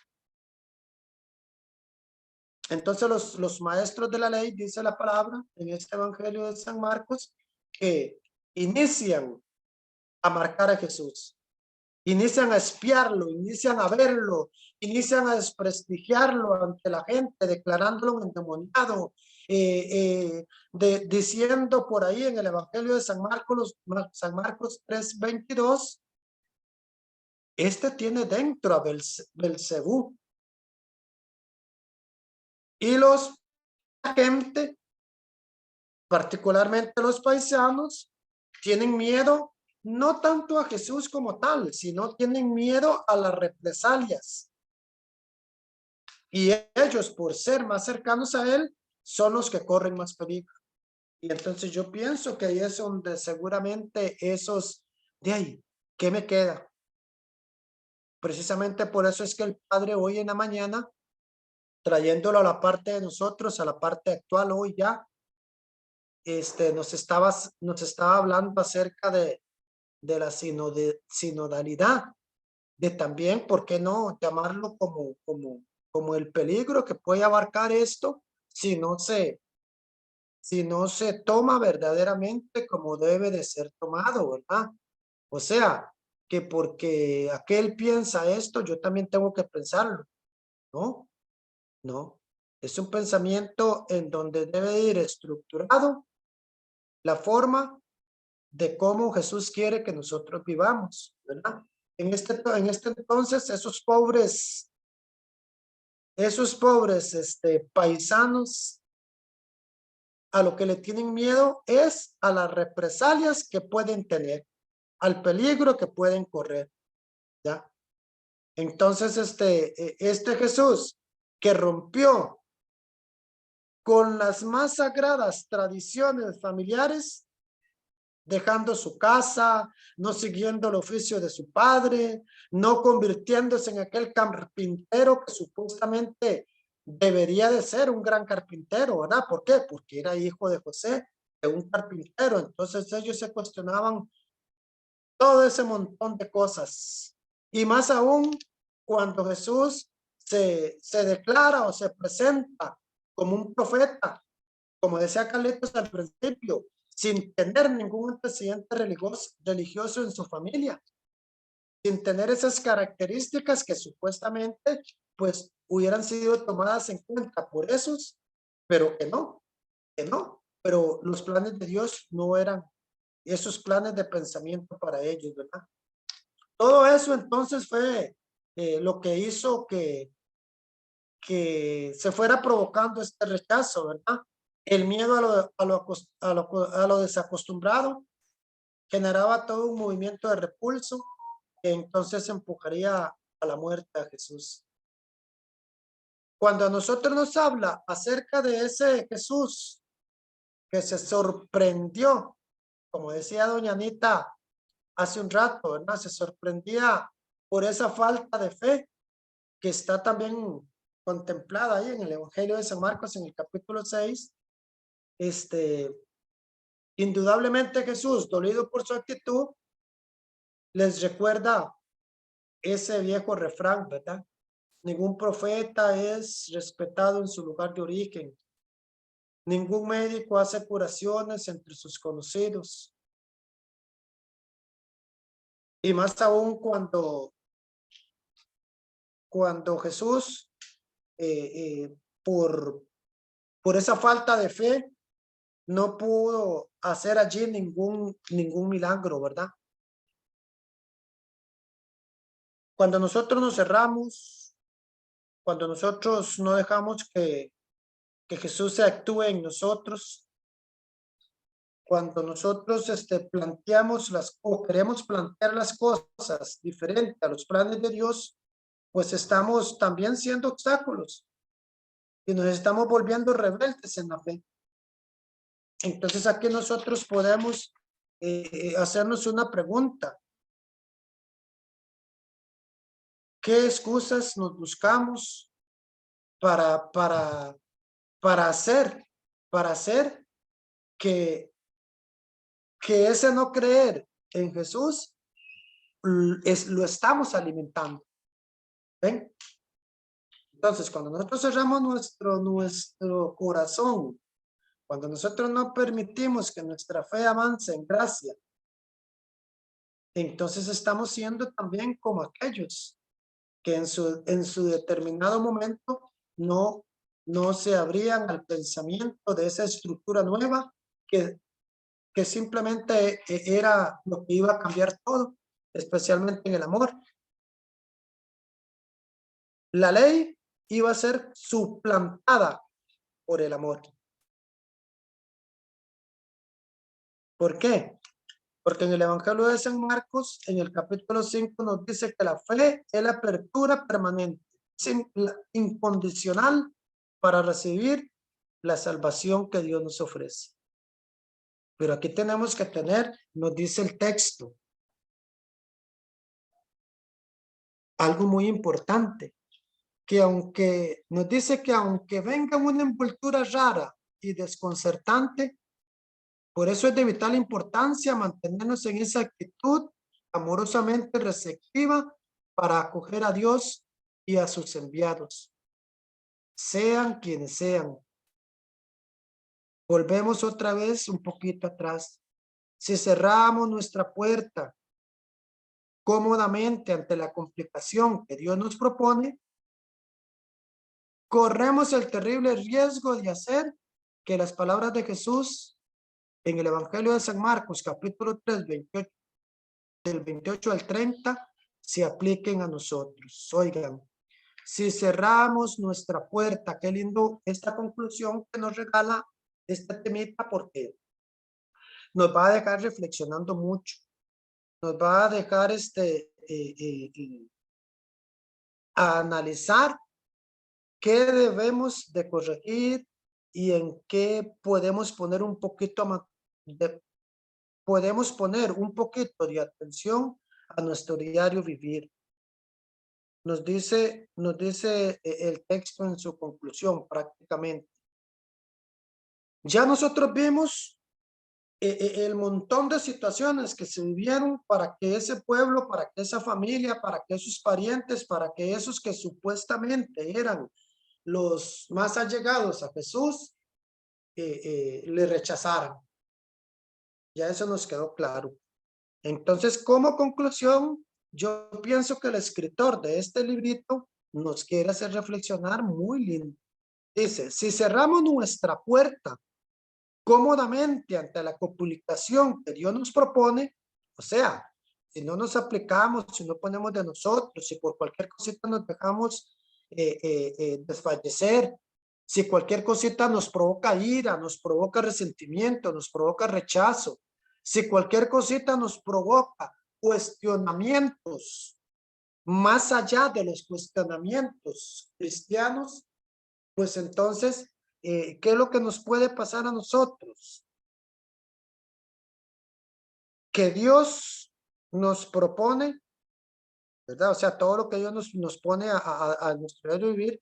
Entonces los maestros de la ley, dice la palabra en este evangelio de San Marcos, que inician a marcar a Jesús, inician a espiarlo, inician a verlo, inician a desprestigiarlo ante la gente, declarándolo un endemoniado, diciendo por ahí en el evangelio de San Marcos 3:22, este tiene dentro a Belcebú. Y la gente, particularmente los paisanos, tienen miedo no tanto a Jesús como tal, sino tienen miedo a las represalias. Y ellos, por ser más cercanos a él, son los que corren más peligro. Y entonces yo pienso que ahí es donde seguramente de ahí, ¿qué me queda? Precisamente por eso es que el Padre hoy en la mañana, trayéndolo a la parte de nosotros, a la parte actual hoy ya, nos estaba hablando acerca de la sinodalidad, de también, ¿por qué no llamarlo como el peligro que puede abarcar esto si no se toma verdaderamente como debe de ser tomado, ¿verdad? O sea, que porque aquel piensa esto, yo también tengo que pensarlo, ¿no? No, es un pensamiento en donde debe ir estructurado la forma de cómo Jesús quiere que nosotros vivamos, ¿verdad? En este entonces, esos pobres paisanos a lo que le tienen miedo es a las represalias que pueden tener, al peligro que pueden correr, ¿ya? Entonces, este Jesús que rompió con las más sagradas tradiciones familiares, dejando su casa, no siguiendo el oficio de su padre, no convirtiéndose en aquel carpintero que supuestamente debería de ser un gran carpintero, ¿verdad? ¿Por qué? Porque era hijo de José, de un carpintero. Entonces ellos se cuestionaban todo ese montón de cosas. Y más aún cuando Jesús se declara o se presenta como un profeta, como decía Carlitos al principio, sin tener ningún antecedente religioso en su familia, sin tener esas características que supuestamente pues hubieran sido tomadas en cuenta por esos, pero que no, pero los planes de Dios no eran esos planes de pensamiento para ellos, ¿verdad? Todo eso entonces fue lo que hizo que se fuera provocando este rechazo, ¿verdad? El miedo a lo desacostumbrado generaba todo un movimiento de repulso que entonces empujaría a la muerte a Jesús. Cuando a nosotros nos habla acerca de ese Jesús que se sorprendió, como decía doña Anita hace un rato, ¿verdad? Se sorprendía por esa falta de fe que está también contemplada ahí en el Evangelio de San Marcos en el capítulo 6. Indudablemente Jesús, dolido por su actitud, les recuerda ese viejo refrán, ¿verdad? Ningún profeta es respetado en su lugar de origen. Ningún médico hace curaciones entre sus conocidos. Y más aún cuando Jesús, por esa falta de fe, no pudo hacer allí ningún milagro, ¿verdad? Cuando nosotros nos cerramos, cuando nosotros no dejamos que Jesús se actúe en nosotros, cuando nosotros planteamos o queremos plantear las cosas diferente a los planes de Dios, pues estamos también siendo obstáculos y nos estamos volviendo rebeldes en la fe. Entonces aquí nosotros podemos hacernos una pregunta. ¿Qué excusas nos buscamos para hacer que ese no creer en Jesús lo estamos alimentando? ¿Ven? Entonces, cuando nosotros cerramos nuestro corazón, cuando nosotros no permitimos que nuestra fe avance en gracia, entonces estamos siendo también como aquellos que en su determinado momento no se abrían al pensamiento de esa estructura nueva que simplemente era lo que iba a cambiar todo, especialmente en el amor. La ley iba a ser suplantada por el amor. ¿Por qué? Porque en el Evangelio de San Marcos, en el capítulo 5, nos dice que la fe es la apertura permanente, incondicional para recibir la salvación que Dios nos ofrece. Pero aquí tenemos que tener, nos dice el texto, algo muy importante, que nos dice que aunque venga una envoltura rara y desconcertante, por eso es de vital importancia mantenernos en esa actitud amorosamente receptiva para acoger a Dios y a sus enviados, sean quienes sean. Volvemos otra vez un poquito atrás. Si cerramos nuestra puerta cómodamente ante la complicación que Dios nos propone, corremos el terrible riesgo de hacer que las palabras de Jesús en el Evangelio de San Marcos, capítulo 3, del 28 al 30, se apliquen a nosotros. Oigan, si cerramos nuestra puerta, qué lindo esta conclusión que nos regala este temita porque nos va a dejar reflexionando mucho. Nos va a dejar a analizar qué debemos de corregir y en qué podemos poner un poquito más podemos poner un poquito de atención a nuestro diario vivir. Nos dice el texto en su conclusión prácticamente. Ya nosotros vimos el montón de situaciones que se vivieron para que ese pueblo, para que esa familia, para que esos parientes, para que esos que supuestamente eran los más allegados a Jesús, le rechazaran. Ya eso nos quedó claro. Entonces, como conclusión, yo pienso que el escritor de este librito nos quiere hacer reflexionar muy lindo. Dice, si cerramos nuestra puerta cómodamente ante la comunicación que Dios nos propone, o sea, si no nos aplicamos, si no ponemos de nosotros, si por cualquier cosita nos dejamos desfallecer, si cualquier cosita nos provoca ira, nos provoca resentimiento, nos provoca rechazo, si cualquier cosita nos provoca cuestionamientos, más allá de los cuestionamientos cristianos, pues entonces, ¿qué es lo que nos puede pasar a nosotros? Que Dios nos propone, ¿verdad? O sea, todo lo que Dios nos pone a nuestro diario vivir,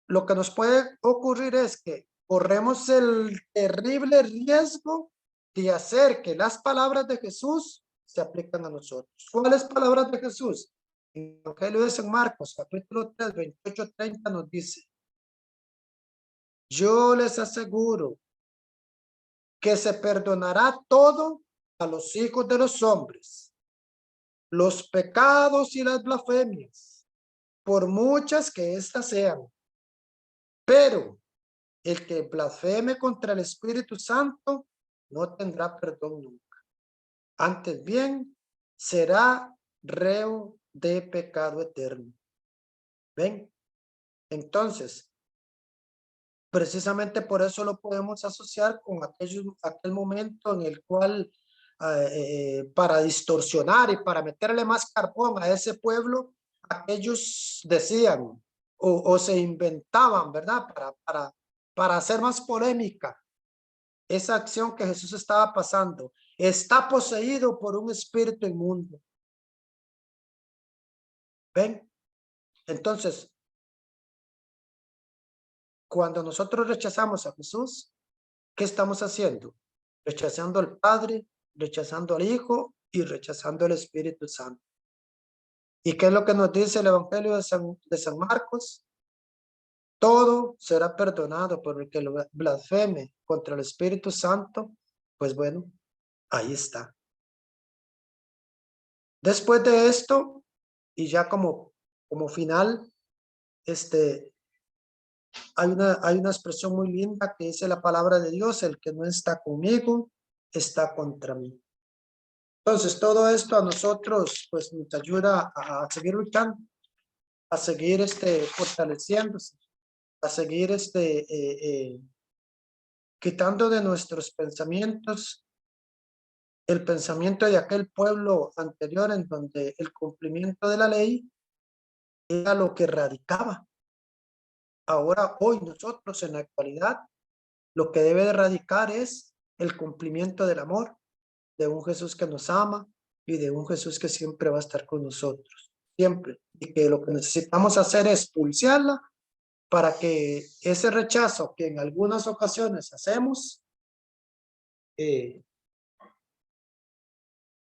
lo que nos puede ocurrir es que corremos el terrible riesgo de hacer que las palabras de Jesús se aplican a nosotros. ¿Cuáles palabras de Jesús? En el Evangelio de San Marcos, capítulo 3, 28-30 nos dice, yo les aseguro que se perdonará todo a los hijos de los hombres, los pecados y las blasfemias, por muchas que éstas sean. Pero el que blasfeme contra el Espíritu Santo no tendrá perdón nunca. Antes bien, será reo de pecado eterno. ¿Ven? Entonces, precisamente por eso lo podemos asociar con aquel momento en el cual para distorsionar y para meterle más carbón a ese pueblo, aquellos decían o se inventaban, ¿verdad? Para hacer más polémica esa acción que Jesús estaba pasando. Está poseído por un espíritu inmundo. ¿Ven? Entonces, cuando nosotros rechazamos a Jesús, ¿qué estamos haciendo? Rechazando al Padre, rechazando al Hijo y rechazando al Espíritu Santo. ¿Y qué es lo que nos dice el Evangelio de San Marcos? Todo será perdonado por el que lo blasfeme contra el Espíritu Santo. Pues bueno, ahí está. Después de esto, y ya como final, hay una expresión muy linda que dice la palabra de Dios, el que no está conmigo, está contra mí. Entonces, todo esto a nosotros, pues, nos ayuda a seguir luchando, a seguir fortaleciéndose, a seguir quitando de nuestros pensamientos el pensamiento de aquel pueblo anterior en donde el cumplimiento de la ley era lo que radicaba. Ahora, hoy nosotros en la actualidad, lo que debe de radicar es el cumplimiento del amor de un Jesús que nos ama y de un Jesús que siempre va a estar con nosotros, siempre. Y que lo que necesitamos hacer es pulsearla para que ese rechazo que en algunas ocasiones hacemos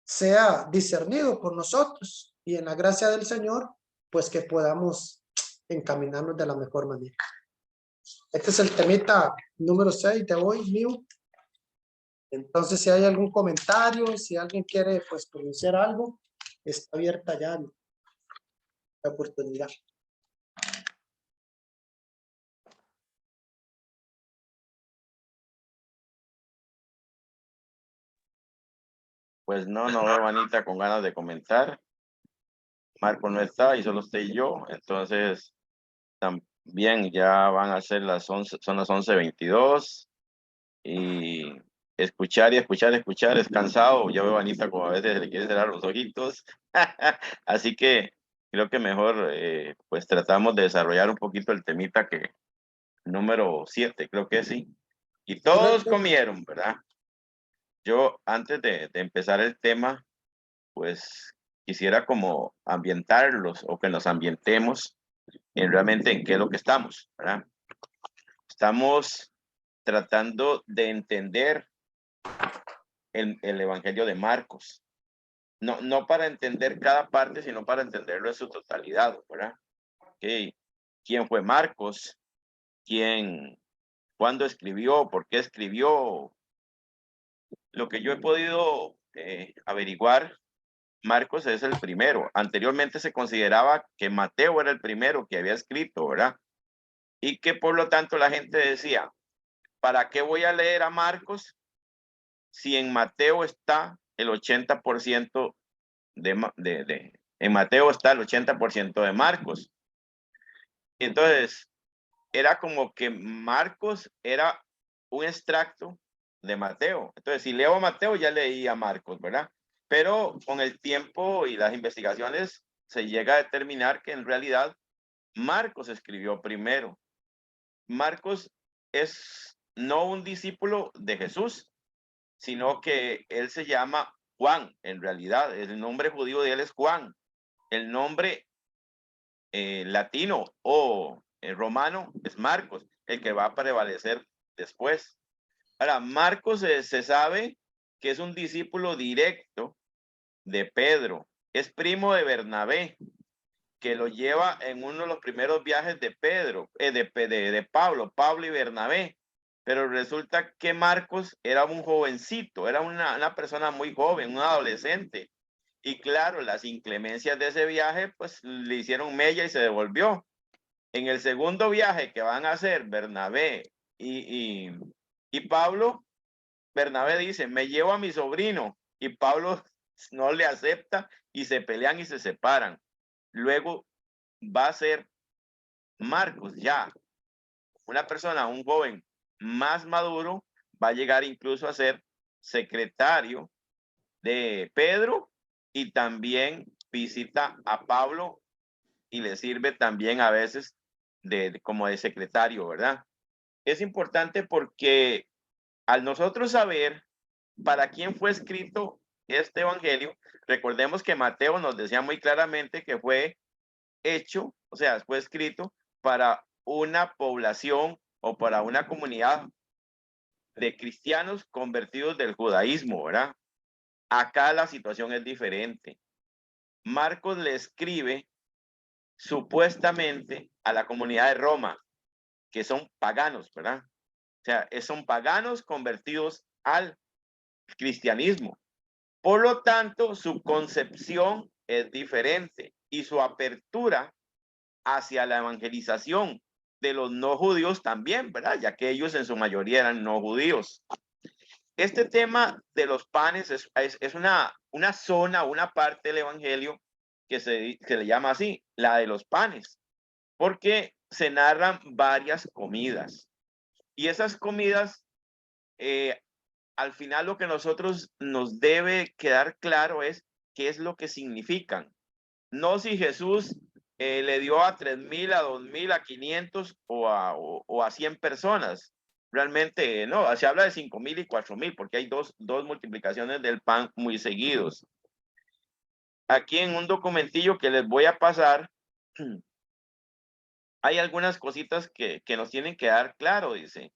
sea discernido por nosotros y en la gracia del Señor, pues que podamos encaminarnos de la mejor manera. Este es el temita número 6 de hoy mío. Entonces, si hay algún comentario, si alguien quiere pues pronunciar algo, está abierta ya la oportunidad. Pues no veo a Anita con ganas de comentar. Marco no está y solo estoy yo, entonces también ya van a ser las 11, son las 11:22 y escuchar y escuchar, escuchar es cansado. Ya veo a Anita como a veces le quiere cerrar los ojitos. Así que creo que mejor pues tratamos de desarrollar un poquito el temita que número 7, creo que sí. Y todos Correcto. comieron, ¿verdad? Yo antes de empezar el tema, pues quisiera como ambientarlos o que nos ambientemos en realmente en qué es lo que estamos, ¿verdad? Estamos tratando de entender el Evangelio de Marcos. No para entender cada parte, sino para entenderlo en su totalidad, ¿verdad? Okay. ¿Quién fue Marcos? ¿Cuándo escribió? ¿Por qué escribió? Lo que yo he podido averiguar, Marcos es el primero. Anteriormente se consideraba que Mateo era el primero que había escrito, ¿verdad? Y que por lo tanto la gente decía, ¿para qué voy a leer a Marcos si en Mateo está el 80% en Mateo está el 80% de Marcos? Entonces, era como que Marcos era un extracto de Mateo. Entonces, si leo a Mateo, ya leí a Marcos, ¿verdad? Pero con el tiempo y las investigaciones se llega a determinar que en realidad Marcos escribió primero. Marcos es no un discípulo de Jesús, sino que él se llama Juan, en realidad. El nombre judío de él es Juan. El nombre latino o romano es Marcos, el que va a prevalecer después. Ahora, Marcos se sabe que es un discípulo directo de Pedro, es primo de Bernabé, que lo lleva en uno de los primeros viajes de Pedro, de Pablo y Bernabé. Pero resulta que Marcos era un jovencito, era una persona muy joven, un adolescente. Y claro, las inclemencias de ese viaje, pues le hicieron mella y se devolvió. En el segundo viaje que van a hacer Bernabé y Pablo, Bernabé dice, me llevo a mi sobrino, y Pablo no le acepta y se pelean y se separan. Luego va a ser Marcos, ya una persona, un joven más maduro, va a llegar incluso a ser secretario de Pedro y también visita a Pablo y le sirve también a veces como de secretario, ¿verdad? Es importante porque al nosotros saber para quién fue escrito este evangelio, recordemos que Mateo nos decía muy claramente que fue hecho, o sea, fue escrito para una población o para una comunidad de cristianos convertidos del judaísmo, ¿verdad? Acá la situación es diferente. Marcos le escribe supuestamente a la comunidad de Roma, que son paganos, ¿verdad? O sea, son paganos convertidos al cristianismo. Por lo tanto, su concepción es diferente y su apertura hacia la evangelización de los no judíos también, ¿verdad? Ya que ellos en su mayoría eran no judíos. Este tema de los panes es una zona, una parte del evangelio que se le llama así, la de los panes, porque se narran varias comidas. Y esas comidas, al final lo que nosotros nos debe quedar claro es qué es lo que significan. No si Jesús le dio a 3,000, a 2,000, a 500 o a 100 personas. Realmente no, se habla de 5,000 y 4,000 porque hay dos multiplicaciones del pan muy seguidos. Aquí en un documentillo que les voy a pasar, hay algunas cositas que nos tienen que dar claro, dice.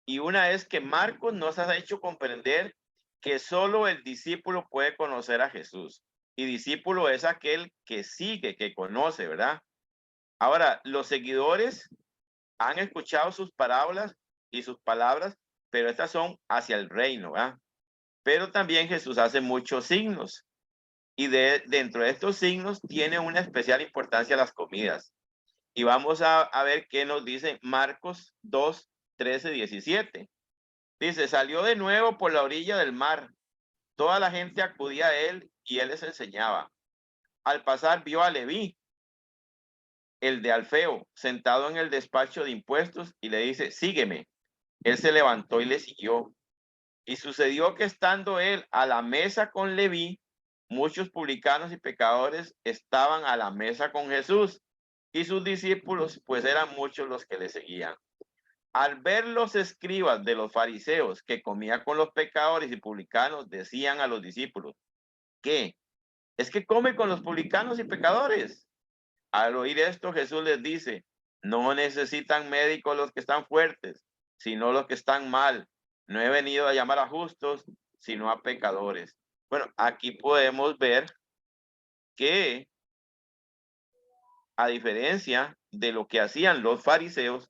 Y una es que Marcos nos ha hecho comprender que solo el discípulo puede conocer a Jesús. Y discípulo es aquel que sigue, que conoce, ¿verdad? Ahora, los seguidores han escuchado sus parábolas y sus palabras, pero estas son hacia el reino, ¿verdad? Pero también Jesús hace muchos signos. Y dentro de estos signos tiene una especial importancia las comidas. Y vamos a ver qué nos dice Marcos 2, 13, 17. Dice, salió de nuevo por la orilla del mar. Toda la gente acudía a él y él les enseñaba. Al pasar vio a Leví, el de Alfeo, sentado en el despacho de impuestos y le dice, sígueme. él se levantó y le siguió. Y sucedió que estando él a la mesa con Leví, muchos publicanos y pecadores estaban a la mesa con Jesús y sus discípulos, pues eran muchos los que le seguían. Al ver los escribas de los fariseos que comían con los pecadores y publicanos, decían a los discípulos, ¿qué? ¿Es que come con los publicanos y pecadores? Al oír esto, Jesús les dice, no necesitan médicos los que están fuertes, sino los que están mal. No he venido a llamar a justos, sino a pecadores. Bueno, aquí podemos ver que, a diferencia de lo que hacían los fariseos,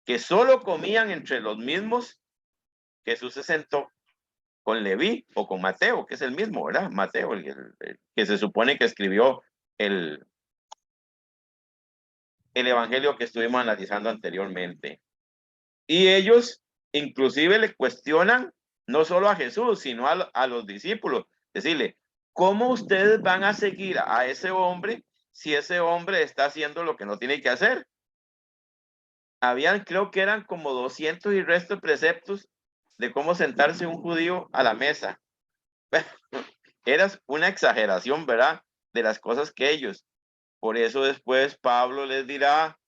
que solo comían entre los mismos, Jesús se sentó con Leví o con Mateo, que es el mismo, ¿verdad? Mateo, el que se supone que escribió el evangelio que estuvimos analizando anteriormente. Y ellos inclusive le cuestionan no solo a Jesús, sino a los discípulos. Decirle, ¿cómo ustedes van a seguir a ese hombre si ese hombre está haciendo lo que no tiene que hacer? Habían, creo que eran como 200 y resto preceptos de cómo sentarse un judío a la mesa. Era una exageración, ¿verdad? De las cosas que ellos. Por eso después Pablo les dirá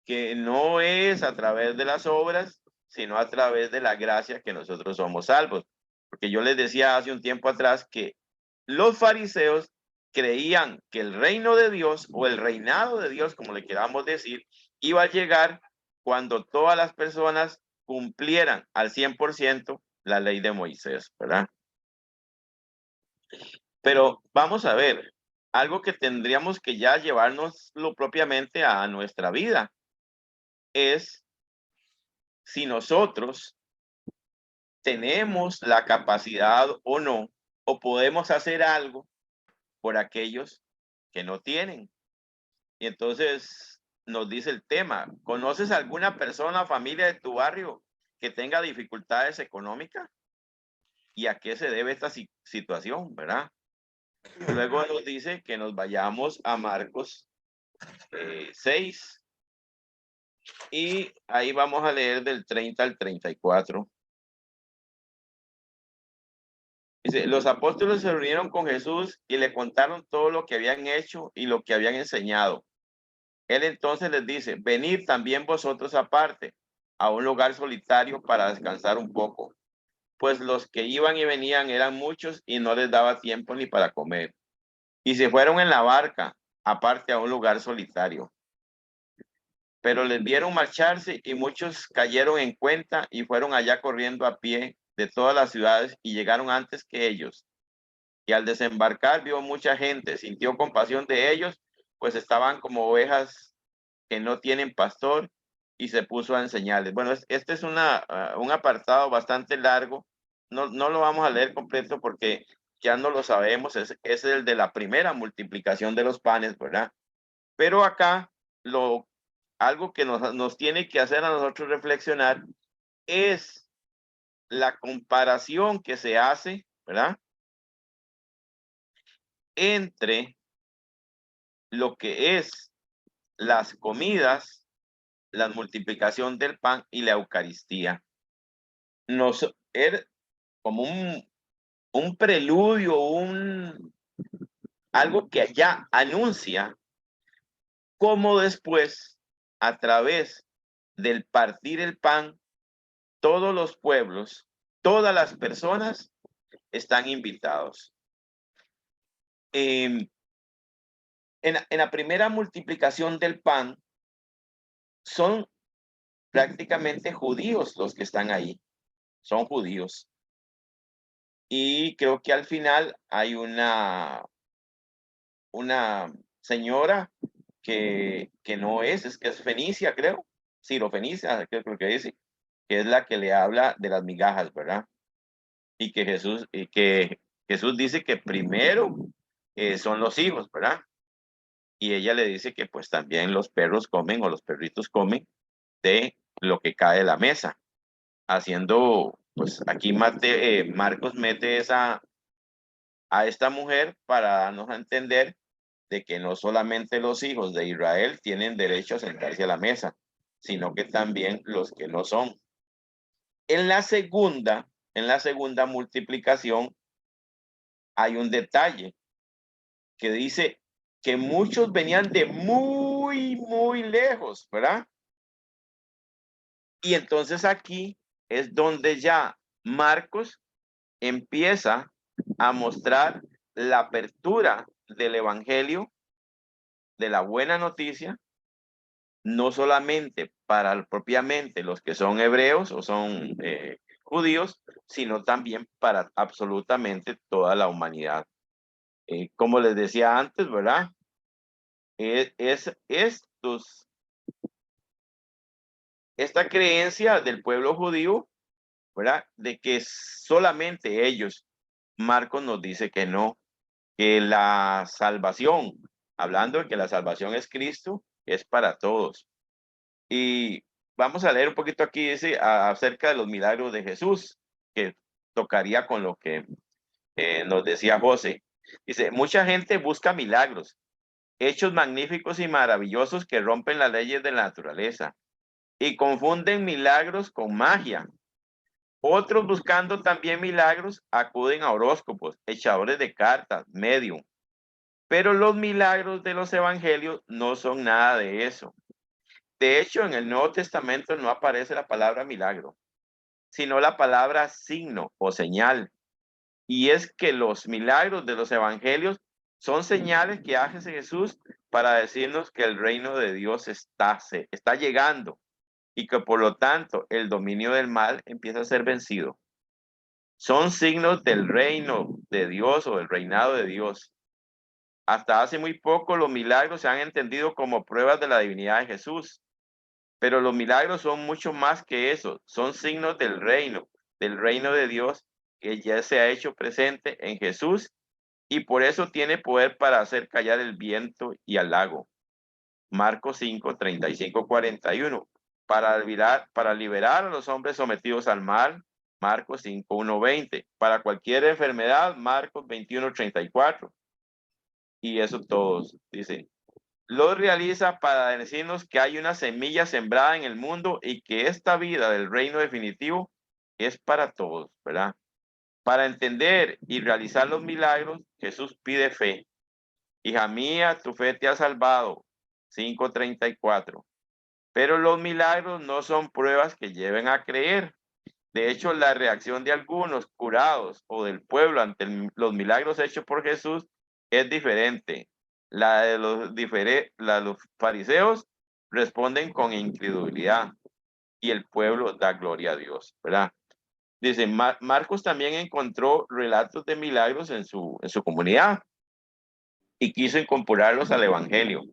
que no es a través de las obras, sino a través de la gracia que nosotros somos salvos. Porque yo les decía hace un tiempo atrás que los fariseos creían que el reino de Dios o el reinado de Dios, como le queramos decir, iba a llegar cuando todas las personas cumplieran al 100% la ley de Moisés, ¿verdad? Pero vamos a ver, algo que tendríamos que ya llevárnoslo propiamente a nuestra vida es si nosotros tenemos la capacidad o no, o podemos hacer algo por aquellos que no tienen. Y entonces nos dice el tema, ¿conoces alguna persona, familia de tu barrio que tenga dificultades económicas? ¿Y a qué se debe esta situación, verdad? Luego nos dice que nos vayamos a Marcos 6 y ahí vamos a leer del 30 al 34. Dice, los apóstoles se reunieron con Jesús y le contaron todo lo que habían hecho y lo que habían enseñado. Él entonces les dice, venid también vosotros aparte a un lugar solitario para descansar un poco, pues los que iban y venían eran muchos y no les daba tiempo ni para comer. Y se fueron en la barca aparte a un lugar solitario. Pero les vieron marcharse y muchos cayeron en cuenta y fueron allá corriendo a pie de todas las ciudades y llegaron antes que ellos. Y al desembarcar vio mucha gente, sintió compasión de ellos, pues estaban como ovejas que no tienen pastor y se puso a enseñarles. Bueno, este es un apartado bastante largo. No lo vamos a leer completo porque ya no lo sabemos. Es el de la primera multiplicación de los panes, ¿verdad? Pero acá algo que nos tiene que hacer a nosotros reflexionar es la comparación que se hace, ¿verdad? Entre lo que es las comidas, la multiplicación del pan y la Eucaristía. Era como un preludio, algo que ya anuncia cómo después, a través del partir el pan, todos los pueblos, todas las personas están invitados. En la primera multiplicación del pan, son prácticamente judíos los que están ahí. Son judíos. Y creo que al final hay una señora que no es que es fenicia, creo. Sirofenicia, creo que dice, que es la que le habla de las migajas, ¿verdad? Y que Jesús dice que primero son los hijos, ¿verdad? Y ella le dice que pues también los perros comen o los perritos comen de lo que cae de la mesa. Haciendo, pues aquí Marcos mete a esta mujer para darnos a entender de que no solamente los hijos de Israel tienen derecho a sentarse a la mesa, sino que también los que no son. En la segunda multiplicación hay un detalle que dice que muchos venían de muy lejos, ¿verdad? Y entonces aquí es donde ya Marcos empieza a mostrar la apertura del evangelio, de la buena noticia, no solamente para propiamente los que son hebreos o son judíos, sino también para absolutamente toda la humanidad. Como les decía antes, ¿verdad? Esta creencia del pueblo judío, ¿verdad? De que solamente ellos, Marcos nos dice que no, que la salvación, hablando de que la salvación es Cristo, es para todos. Y vamos a leer un poquito aquí, dice, acerca de los milagros de Jesús, que tocaría con lo que nos decía José. Dice, mucha gente busca milagros, hechos magníficos y maravillosos que rompen las leyes de la naturaleza y confunden milagros con magia. Otros buscando también milagros acuden a horóscopos, echadores de cartas, medium. Pero los milagros de los evangelios no son nada de eso. De hecho, en el Nuevo Testamento no aparece la palabra milagro, sino la palabra signo o señal. Y es que los milagros de los evangelios son señales que hace Jesús para decirnos que el reino de Dios está llegando y que por lo tanto el dominio del mal empieza a ser vencido. Son signos del reino de Dios o del reinado de Dios. Hasta hace muy poco los milagros se han entendido como pruebas de la divinidad de Jesús. Pero los milagros son mucho más que eso, son signos del reino de Dios que ya se ha hecho presente en Jesús y por eso tiene poder para hacer callar el viento y al lago. Marcos 5, 35, 41. Para liberar a los hombres sometidos al mal, Marcos 5, 1, 20. Para cualquier enfermedad, Marcos 21, 34. Y eso todos, dice. Lo realiza para decirnos que hay una semilla sembrada en el mundo y que esta vida del reino definitivo es para todos, ¿verdad? Para entender y realizar los milagros, Jesús pide fe. Hija mía, tu fe te ha salvado. 5:34. Pero los milagros no son pruebas que lleven a creer. De hecho, la reacción de algunos curados o del pueblo ante los milagros hechos por Jesús es diferente. La de los fariseos responden con incredulidad y el pueblo da gloria a Dios, ¿verdad? Dice, Marcos también encontró relatos de milagros en su comunidad y quiso incorporarlos al evangelio.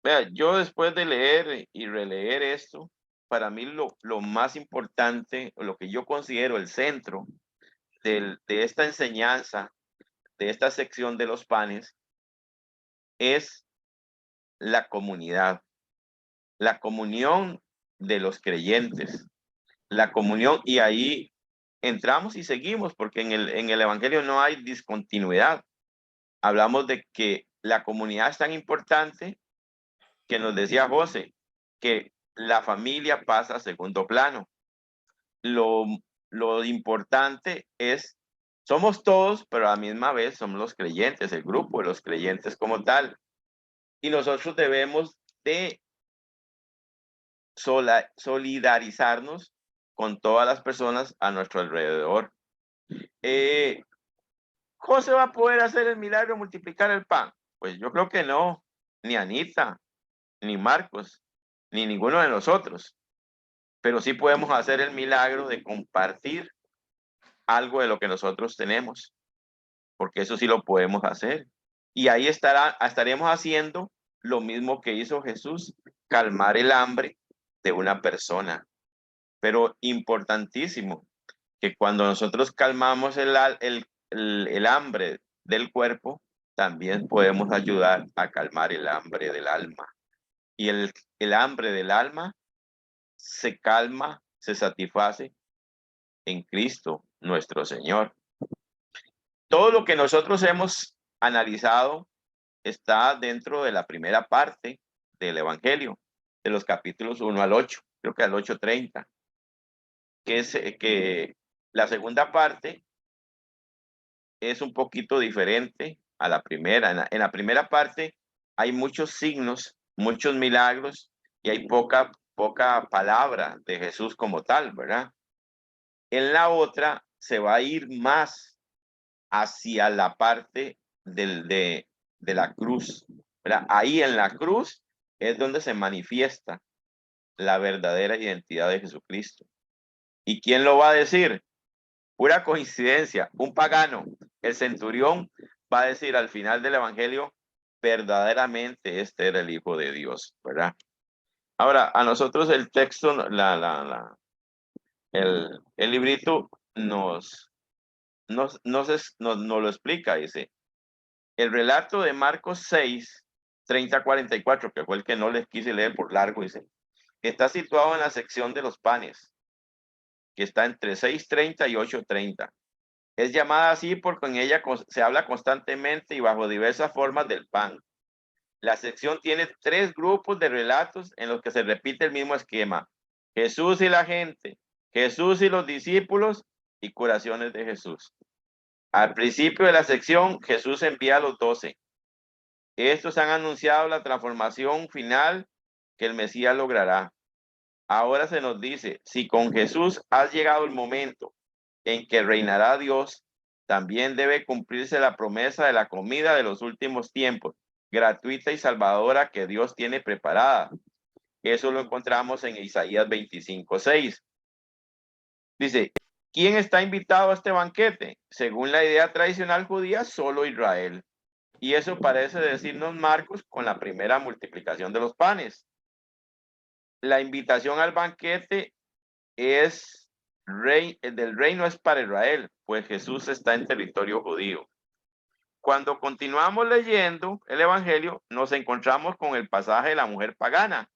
Vea, yo después de leer y releer esto, para mí lo más importante, o lo que yo considero el centro de esta enseñanza, de esta sección de los panes, es la comunidad, la comunión de los creyentes, la comunión, y ahí entramos y seguimos, porque en el evangelio no hay discontinuidad. Hablamos de que la comunidad es tan importante que nos decía José, que la familia pasa a segundo plano. Lo importante es, somos todos, pero a la misma vez somos los creyentes, el grupo de los creyentes como tal. Y nosotros debemos de solidarizarnos con todas las personas a nuestro alrededor. ¿José va a poder hacer el milagro de multiplicar el pan? Pues yo creo que no, ni Anita, ni Marcos, ni ninguno de nosotros. Pero sí podemos hacer el milagro de compartir algo de lo que nosotros tenemos, porque eso sí lo podemos hacer. Y ahí estaremos haciendo lo mismo que hizo Jesús, calmar el hambre de una persona. Pero importantísimo, que cuando nosotros calmamos el hambre del cuerpo, también podemos ayudar a calmar el hambre del alma. Y el hambre del alma se calma, se satisface en Cristo nuestro Señor. Todo lo que nosotros hemos analizado está dentro de la primera parte del Evangelio, de los capítulos 1 al 8. creo que al 8:30, que es que la segunda parte es un poquito diferente a la primera. En la primera parte hay muchos signos, muchos milagros y hay poca palabra de Jesús como tal, ¿verdad? En la otra se va a ir más hacia la parte de la cruz, ¿verdad? Ahí en la cruz es donde se manifiesta la verdadera identidad de Jesucristo. ¿Y quién lo va a decir? Pura coincidencia, un pagano, el centurión, va a decir al final del evangelio, verdaderamente este era el Hijo de Dios, ¿verdad? Ahora, a nosotros el texto, el librito nos lo explica, dice, el relato de Marcos 6, 30-44, que fue el que no les quise leer por largo, dice, está situado en la sección de los panes, que está entre 6:30 y 8:30. Es llamada así porque en ella se habla constantemente y bajo diversas formas del pan. La sección tiene 3 grupos de relatos en los que se repite el mismo esquema. Jesús y la gente, Jesús y los discípulos y curaciones de Jesús. Al principio de la sección, Jesús envía a los 12. Estos han anunciado la transformación final que el Mesías logrará. Ahora se nos dice, si con Jesús ha llegado el momento en que reinará Dios, también debe cumplirse la promesa de la comida de los últimos tiempos, gratuita y salvadora que Dios tiene preparada. Eso lo encontramos en Isaías 25:6. Dice, ¿quién está invitado a este banquete? Según la idea tradicional judía, solo Israel. Y eso parece decirnos Marcos con la primera multiplicación de los panes. La invitación al banquete del reino es para Israel, pues Jesús está en territorio judío. Cuando continuamos leyendo el evangelio, nos encontramos con el pasaje de la mujer pagana.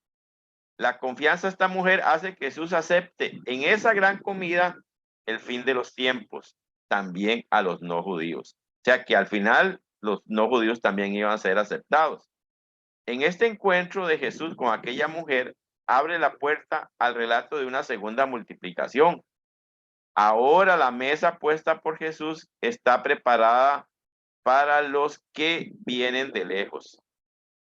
La confianza de esta mujer hace que Jesús acepte en esa gran comida el fin de los tiempos, también a los no judíos. O sea que al final los no judíos también iban a ser aceptados. En este encuentro de Jesús con aquella mujer, abre la puerta al relato de una segunda multiplicación. Ahora la mesa puesta por Jesús está preparada para los que vienen de lejos.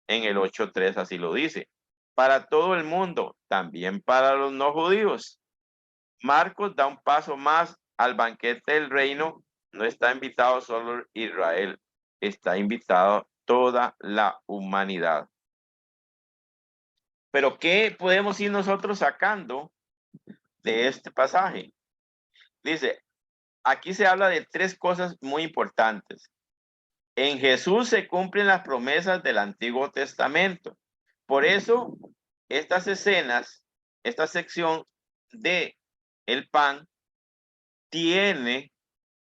En el 8:3 así lo dice. Para todo el mundo, también para los no judíos. Marcos da un paso más al banquete del reino. No está invitado solo Israel, está invitado toda la humanidad. Pero ¿qué podemos ir nosotros sacando de este pasaje? Dice, aquí se habla de 3 cosas muy importantes. En Jesús se cumplen las promesas del Antiguo Testamento. Por eso, estas escenas, esta sección de el pan, tiene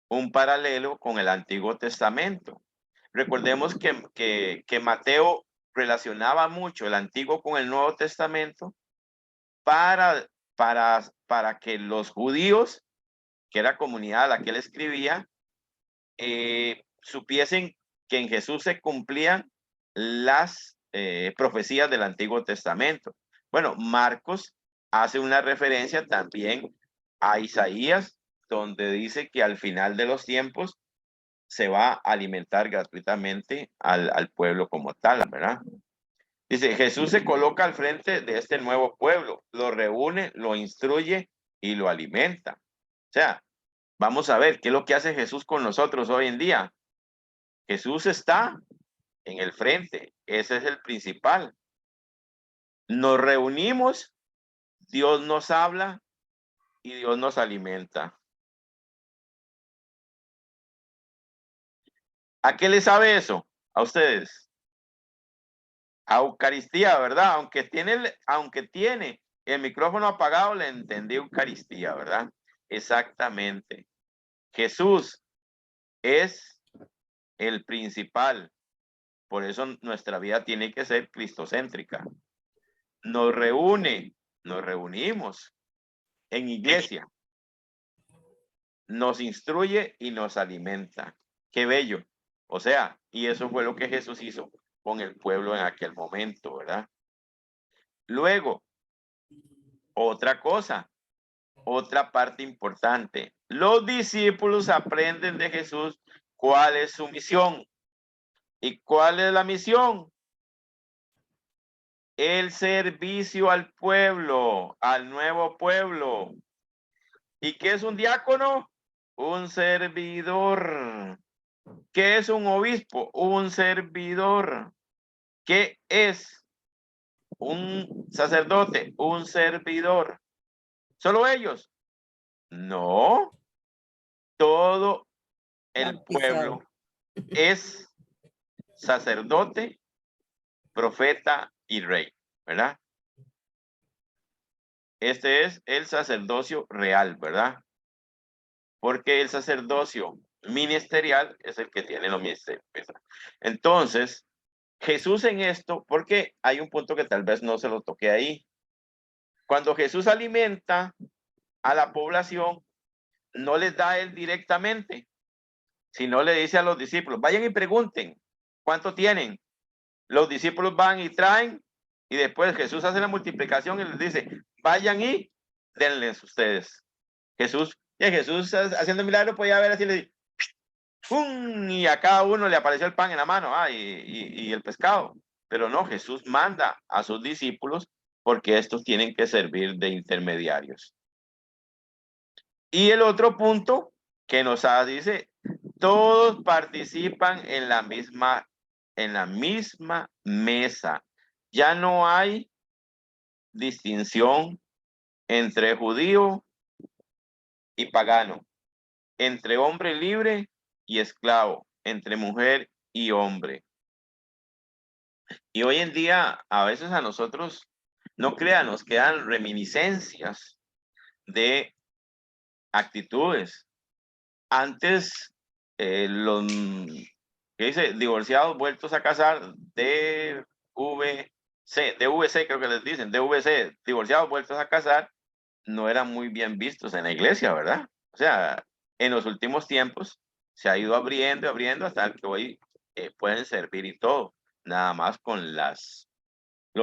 un paralelo con el Antiguo Testamento. Recordemos que Mateo relacionaba mucho el Antiguo con el Nuevo Testamento para que los judíos, que era comunidad a la que él escribía, supiesen que en Jesús se cumplían las profecías del Antiguo Testamento. Bueno, Marcos hace una referencia también a Isaías, donde dice que al final de los tiempos se va a alimentar gratuitamente al pueblo como tal, ¿verdad? Dice, Jesús se coloca al frente de este nuevo pueblo, lo reúne, lo instruye y lo alimenta. O sea, vamos a ver qué es lo que hace Jesús con nosotros hoy en día. Jesús está en el frente, ese es el principal. Nos reunimos, Dios nos habla y Dios nos alimenta. ¿A qué les sabe eso? A ustedes. A Eucaristía, ¿verdad? Aunque tiene el micrófono apagado, le entendí Eucaristía, ¿verdad? Exactamente. Jesús es el principal. Por eso nuestra vida tiene que ser cristocéntrica. Nos reunimos en iglesia. Nos instruye y nos alimenta. Qué bello. O sea, y eso fue lo que Jesús hizo con el pueblo en aquel momento, ¿verdad? Luego, otra cosa, otra parte importante. Los discípulos aprenden de Jesús cuál es su misión. ¿Y cuál es la misión? El servicio al pueblo, al nuevo pueblo. ¿Y qué es un diácono? Un servidor. ¿Qué es un obispo? Un servidor. ¿Qué es un sacerdote? Un servidor. ¿Solo ellos? No. Todo el Bautizado. pueblo es sacerdote, profeta y rey, ¿verdad? Este es el sacerdocio real, ¿verdad? Porque el sacerdocio ministerial es el que tiene los ministerios. Entonces, Jesús en esto, porque hay un punto que tal vez no se lo toqué ahí. Cuando Jesús alimenta a la población, no les da él directamente, sino le dice a los discípulos, vayan y pregunten, ¿cuánto tienen? Los discípulos van y traen, y después Jesús hace la multiplicación y les dice, vayan y denles ustedes. Jesús haciendo milagro podía haber así, le dice, ¡pum! Y a cada uno le apareció el pan en la mano y el pescado. Pero no, Jesús manda a sus discípulos porque estos tienen que servir de intermediarios. Y el otro punto que nos dice, todos participan en la misma mesa. Ya no hay distinción entre judío y pagano, entre hombre libre y esclavo, entre mujer y hombre. Y hoy en día, a veces a nosotros, no crean, nos quedan reminiscencias de actitudes. Antes, los ¿qué dice? Divorciados vueltos a casar, DVC, creo que les dicen, DVC, divorciados vueltos a casar, no eran muy bien vistos en la iglesia, ¿verdad? O sea, en los últimos tiempos se ha ido abriendo hasta que hoy pueden servir y todo, nada más con los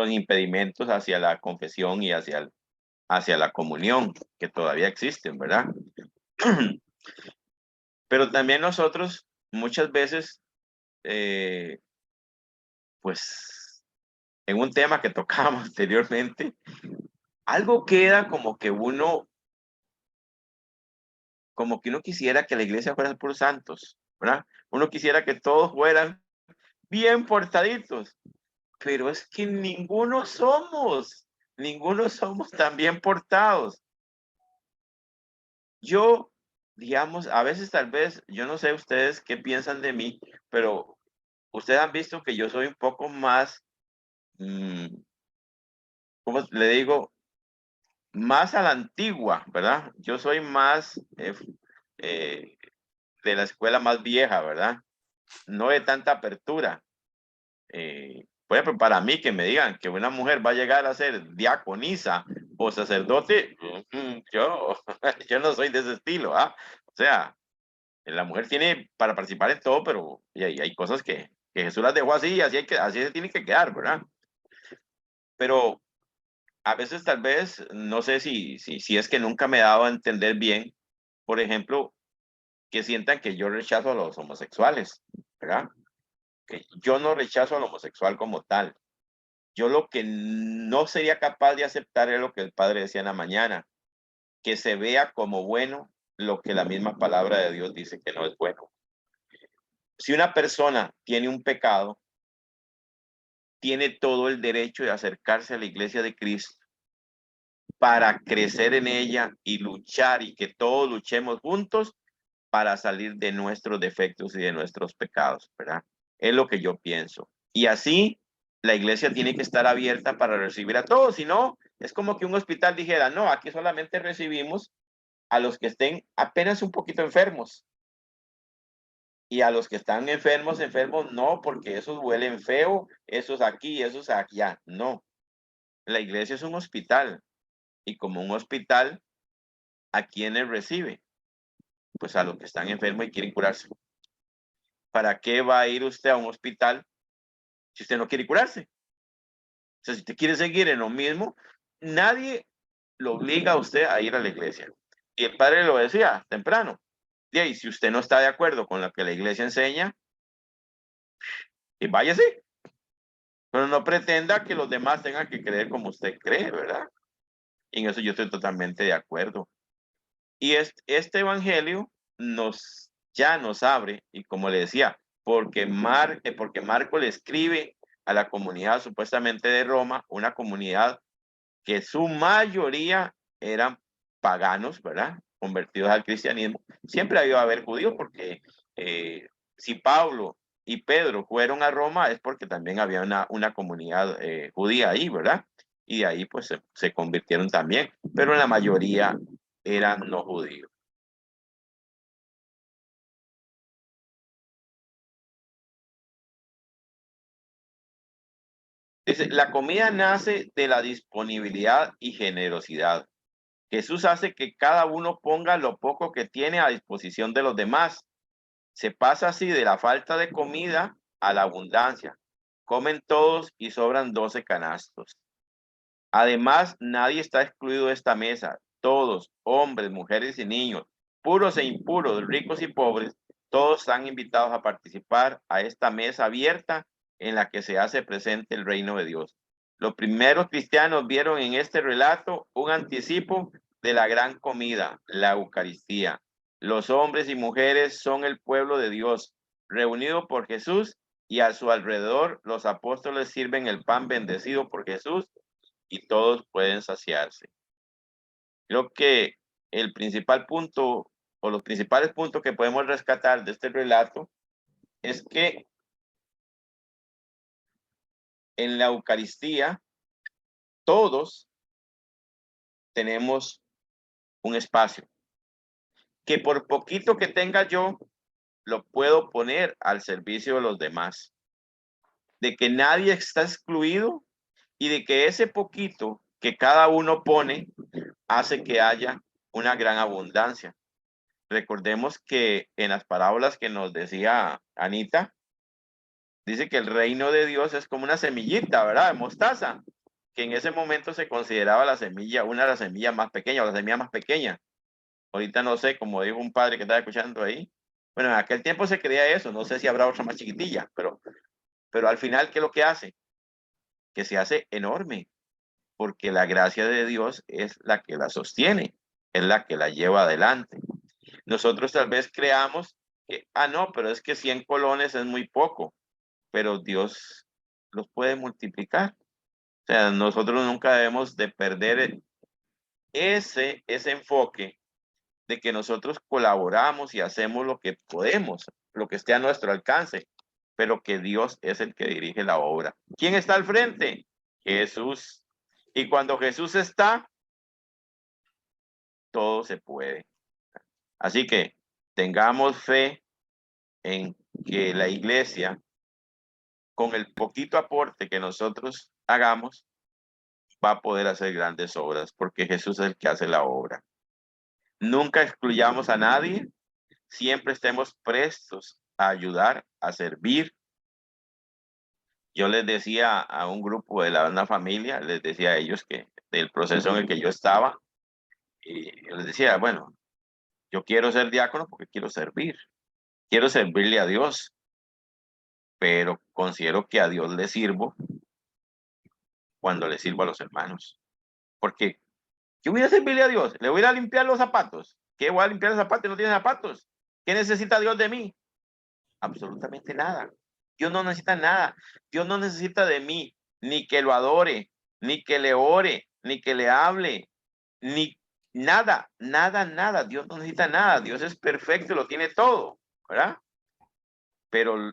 impedimentos hacia la confesión y hacia la comunión, que todavía existen, ¿verdad? Pero también nosotros muchas veces, pues, en un tema que tocábamos anteriormente, algo queda como que uno quisiera que la iglesia fuera por santos, ¿verdad? Uno quisiera que todos fueran bien portaditos, pero es que ninguno somos tan bien portados. Yo, digamos, a veces tal vez, yo no sé ustedes qué piensan de mí, pero ustedes han visto que yo soy un poco más, ¿cómo le digo? Más a la antigua, ¿verdad? Yo soy más de la escuela más vieja, ¿verdad? No de tanta apertura. Por ejemplo, para mí que me digan que una mujer va a llegar a ser diaconisa o sacerdote, yo no soy de ese estilo, ¿ah? O sea, la mujer tiene para participar en todo, pero hay cosas que Jesús las dejó así y así se tiene que quedar, ¿verdad? Pero a veces tal vez, no sé si es que nunca me he dado a entender bien, por ejemplo, que sientan que yo rechazo a los homosexuales, ¿verdad? Que yo no rechazo al homosexual como tal. Yo lo que no sería capaz de aceptar es lo que el Padre decía en la mañana, que se vea como bueno lo que la misma palabra de Dios dice que no es bueno. Si una persona tiene un pecado, tiene todo el derecho de acercarse a la iglesia de Cristo para crecer en ella y luchar y que todos luchemos juntos para salir de nuestros defectos y de nuestros pecados, ¿verdad? Es lo que yo pienso. Y así la iglesia tiene que estar abierta para recibir a todos, si no, es como que un hospital dijera, no, aquí solamente recibimos a los que estén apenas un poquito enfermos. Y a los que están enfermos, no, porque esos huelen feo, esos aquí, esos allá. No, la iglesia es un hospital. Y como un hospital, ¿a quiénes recibe? Pues a los que están enfermos y quieren curarse. ¿Para qué va a ir usted a un hospital si usted no quiere curarse? O sea, si usted quiere seguir en lo mismo, nadie lo obliga a usted a ir a la iglesia. Y el padre lo decía temprano. Y si usted no está de acuerdo con lo que la iglesia enseña, y váyase. Pero no pretenda que los demás tengan que creer como usted cree, ¿verdad? Y en eso yo estoy totalmente de acuerdo. Y este evangelio ya nos abre, y como le decía, porque Marco le escribe a la comunidad supuestamente de Roma, una comunidad que su mayoría eran paganos, ¿verdad? Convertidos al cristianismo. Siempre ha ido a haber judíos porque si Pablo y Pedro fueron a Roma es porque también había una comunidad judía ahí, ¿verdad? Y de ahí pues se convirtieron también, pero la mayoría eran no judíos. Dice, la comida nace de la disponibilidad y generosidad. Jesús hace que cada uno ponga lo poco que tiene a disposición de los demás. Se pasa así de la falta de comida a la abundancia. Comen todos y sobran 12 canastos. Además, nadie está excluido de esta mesa. Todos, hombres, mujeres y niños, puros e impuros, ricos y pobres, todos están invitados a participar a esta mesa abierta en la que se hace presente el reino de Dios. Los primeros cristianos vieron en este relato un anticipo de la gran comida, la Eucaristía. Los hombres y mujeres son el pueblo de Dios, reunido por Jesús, y a su alrededor los apóstoles sirven el pan bendecido por Jesús y todos pueden saciarse. Creo que el principal punto o los principales puntos que podemos rescatar de este relato es que en la Eucaristía todos tenemos un espacio que por poquito que tenga yo lo puedo poner al servicio de los demás, de que nadie está excluido y de que ese poquito que cada uno pone hace que haya una gran abundancia. Recordemos que en las parábolas que nos decía Anita, dice que el reino de Dios es como una semillita, ¿verdad? De mostaza, que en ese momento se consideraba la semilla, una de las semillas más pequeñas, o la semilla más pequeña. Ahorita no sé, como dijo un padre que estaba escuchando ahí. Bueno, en aquel tiempo se creía eso, no sé si habrá otra más chiquitilla, pero al final, ¿qué es lo que hace? Que se hace enorme, porque la gracia de Dios es la que la sostiene, es la que la lleva adelante. Nosotros tal vez creamos que, no, pero es que 100 colones es muy poco, pero Dios los puede multiplicar. O sea, nosotros nunca debemos de perder ese enfoque de que nosotros colaboramos y hacemos lo que podemos, lo que esté a nuestro alcance, pero que Dios es el que dirige la obra. ¿Quién está al frente? Jesús. Y cuando Jesús está, todo se puede. Así que tengamos fe en que la iglesia, con el poquito aporte que nosotros hagamos, va a poder hacer grandes obras, porque Jesús es el que hace la obra. Nunca excluyamos a nadie, siempre estemos prestos a ayudar, a servir. Yo les decía a un grupo de una familia, les decía a ellos que del proceso en el que yo estaba, y yo les decía, bueno, yo quiero ser diácono porque quiero servirle a Dios, pero considero que a Dios le sirvo cuando le sirvo a los hermanos. Porque yo voy a servirle a Dios, le voy a limpiar los zapatos. ¿Qué voy a limpiar los zapatos? No tiene zapatos. ¿Qué necesita Dios de mí? Absolutamente nada. Dios no necesita nada. Dios no necesita de mí, ni que lo adore, ni que le ore, ni que le hable, ni nada, nada, nada. Dios no necesita nada. Dios es perfecto, lo tiene todo, ¿verdad? Pero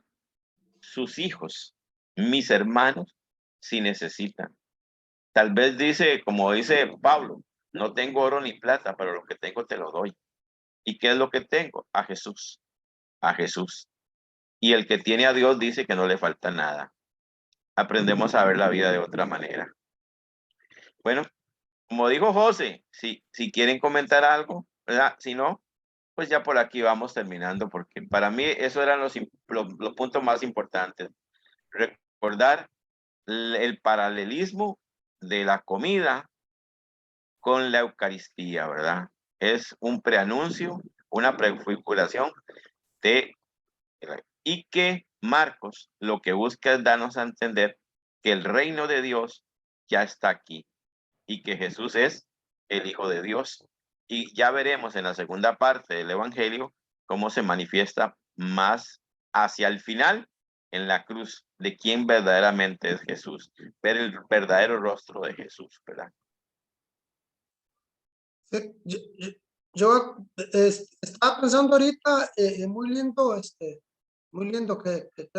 sus hijos, mis hermanos, sí necesitan. Tal vez dice, como dice Pablo, no tengo oro ni plata, pero lo que tengo te lo doy. ¿Y qué es lo que tengo? A Jesús, a Jesús. Y el que tiene a Dios dice que no le falta nada. Aprendemos a ver la vida de otra manera. Bueno, como dijo José, si quieren comentar algo, ¿verdad? Si no, pues ya por aquí vamos terminando, porque para mí esos eran los puntos más importantes. Recordar el paralelismo de la comida con la Eucaristía, ¿verdad? Es un preanuncio, una prefiguración de, y que Marcos lo que busca es darnos a entender que el reino de Dios ya está aquí y que Jesús es el Hijo de Dios. Y ya veremos en la segunda parte del Evangelio cómo se manifiesta más hacia el final en la cruz de quién verdaderamente es Jesús, ver el verdadero rostro de Jesús, ¿verdad? Sí, estaba pensando ahorita, muy lindo o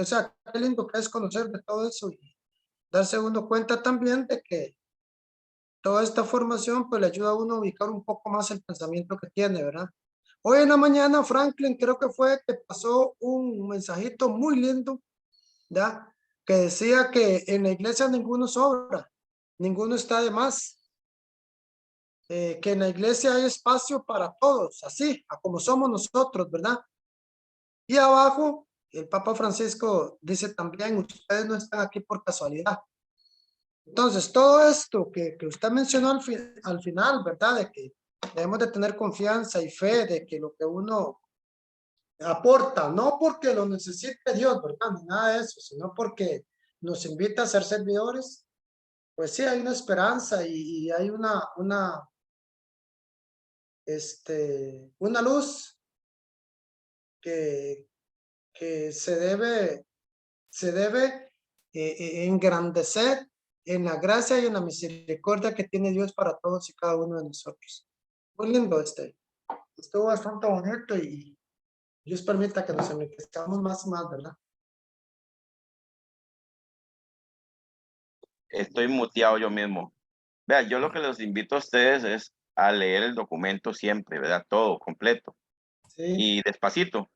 sea, qué lindo que es conocer de todo eso y darse uno cuenta también de que toda esta formación pues le ayuda a uno a ubicar un poco más el pensamiento que tiene, ¿verdad? Hoy en la mañana Franklin creo que fue que pasó un mensajito muy lindo, ¿ya? Que decía que en la iglesia ninguno sobra, ninguno está de más. Que en la iglesia hay espacio para todos, así, a como somos nosotros, ¿verdad? Y abajo, el Papa Francisco dice también, ustedes no están aquí por casualidad. Entonces, todo esto que usted mencionó al final, ¿verdad? De que debemos de tener confianza y fe de que lo que uno aporta, no porque lo necesite Dios, ¿verdad? Ni nada de eso, sino porque nos invita a ser servidores, pues sí, hay una esperanza y hay una luz que se debe engrandecer en la gracia y en la misericordia que tiene Dios para todos y cada uno de nosotros. Muy lindo estuvo bastante bonito y Dios permita que nos enriquezcamos más y más, ¿verdad? Estoy muteado yo mismo. Vea, yo lo que los invito a ustedes es a leer el documento siempre, ¿verdad? Todo completo Sí, y despacito.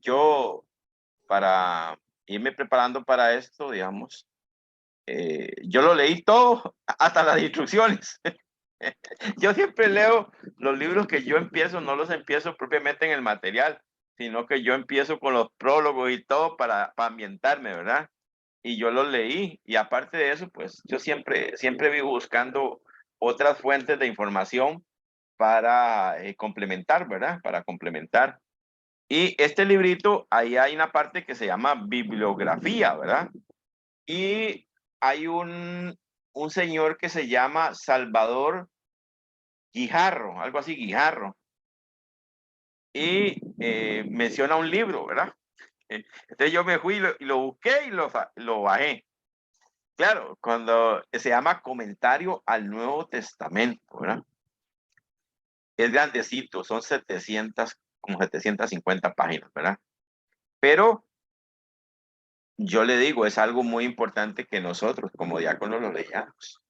Yo, para irme preparando para esto, digamos, yo lo leí todo, hasta las instrucciones. Yo siempre leo los libros que yo empiezo, no los empiezo propiamente en el material, sino que yo empiezo con los prólogos y todo para ambientarme, ¿verdad? Y yo los leí, y aparte de eso, pues yo siempre vivo buscando otras fuentes de información para complementar, ¿verdad? Para complementar. Y este librito, ahí hay una parte que se llama bibliografía, ¿verdad? Y hay un señor que se llama Salvador Guijarro, algo así, Guijarro, y menciona un libro, ¿verdad? Entonces yo me fui y lo busqué y lo bajé. Claro, cuando se llama Comentario al Nuevo Testamento, ¿verdad? Es grandecito, son 700, como 750 páginas, ¿verdad? Pero yo le digo, es algo muy importante que nosotros como diáconos lo leamos,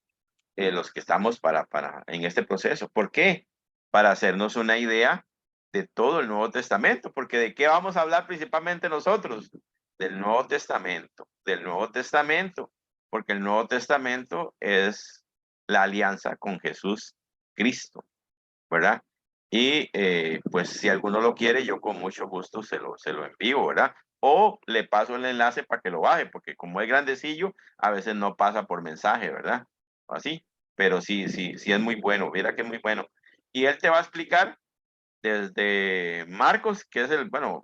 los que estamos en este proceso. ¿Por qué? Para hacernos una idea de todo el Nuevo Testamento, porque ¿de qué vamos a hablar principalmente nosotros? Del Nuevo Testamento, porque el Nuevo Testamento es la alianza con Jesús Cristo, ¿verdad? Y pues si alguno lo quiere, yo con mucho gusto se lo envío, ¿verdad? O le paso el enlace para que lo baje, porque como es grandecillo, a veces no pasa por mensaje, ¿verdad? Así, pero sí es muy bueno, mira que es muy bueno. Y él te va a explicar desde Marcos, que es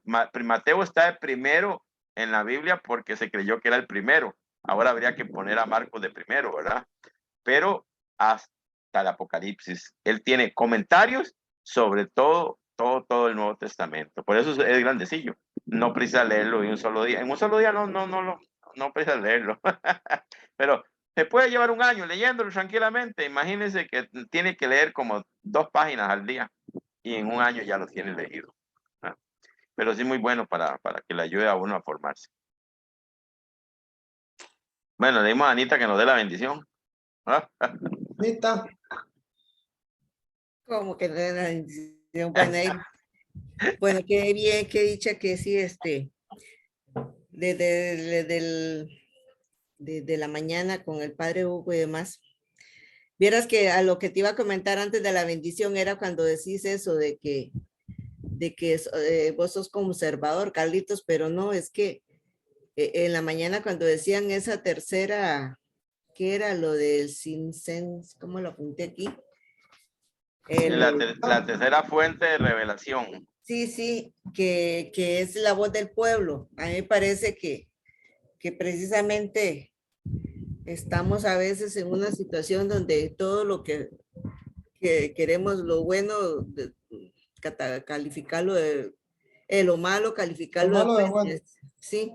Mateo está de primero en la Biblia porque se creyó que era el primero. Ahora habría que poner a Marcos de primero, ¿verdad? Pero hasta el Apocalipsis. Él tiene comentarios sobre todo el Nuevo Testamento. Por eso es grandecillo. No precisa leerlo en un solo día. En un solo día no precisa leerlo. Pero se puede llevar un año leyéndolo tranquilamente. Imagínense que tiene que leer como 2 páginas al día y en un año ya lo tiene leído. ¿No? Pero sí muy bueno para que le ayude a uno a formarse. Bueno, le dimos a Anita que nos dé la bendición. Anita, Como que no era bueno, bueno, qué bien, qué dicha que sí, desde la mañana con el padre Hugo y demás. Vieras que a lo que te iba a comentar antes de la bendición era cuando decís eso de que vos sos conservador, Carlitos, pero no, es que en la mañana cuando decían esa tercera, ¿qué era lo del sinsens? ¿Cómo lo apunté aquí? La tercera fuente de revelación. Sí, sí, que es la voz del pueblo. A mí me parece que precisamente estamos a veces en una situación donde todo lo que queremos, lo bueno, calificarlo de lo malo, calificarlo Lo malo de bueno. bueno. Sí,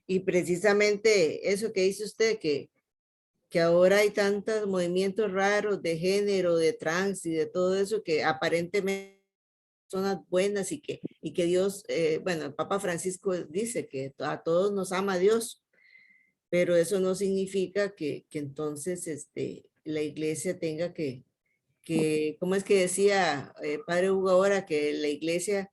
y precisamente eso que dice usted, que ahora hay tantos movimientos raros de género, de trans y de todo eso que aparentemente son buenas y que Dios, bueno, el Papa Francisco dice que a todos nos ama Dios, pero eso no significa que entonces la iglesia tenga que, ¿cómo es que decía Padre Hugo ahora? Que la iglesia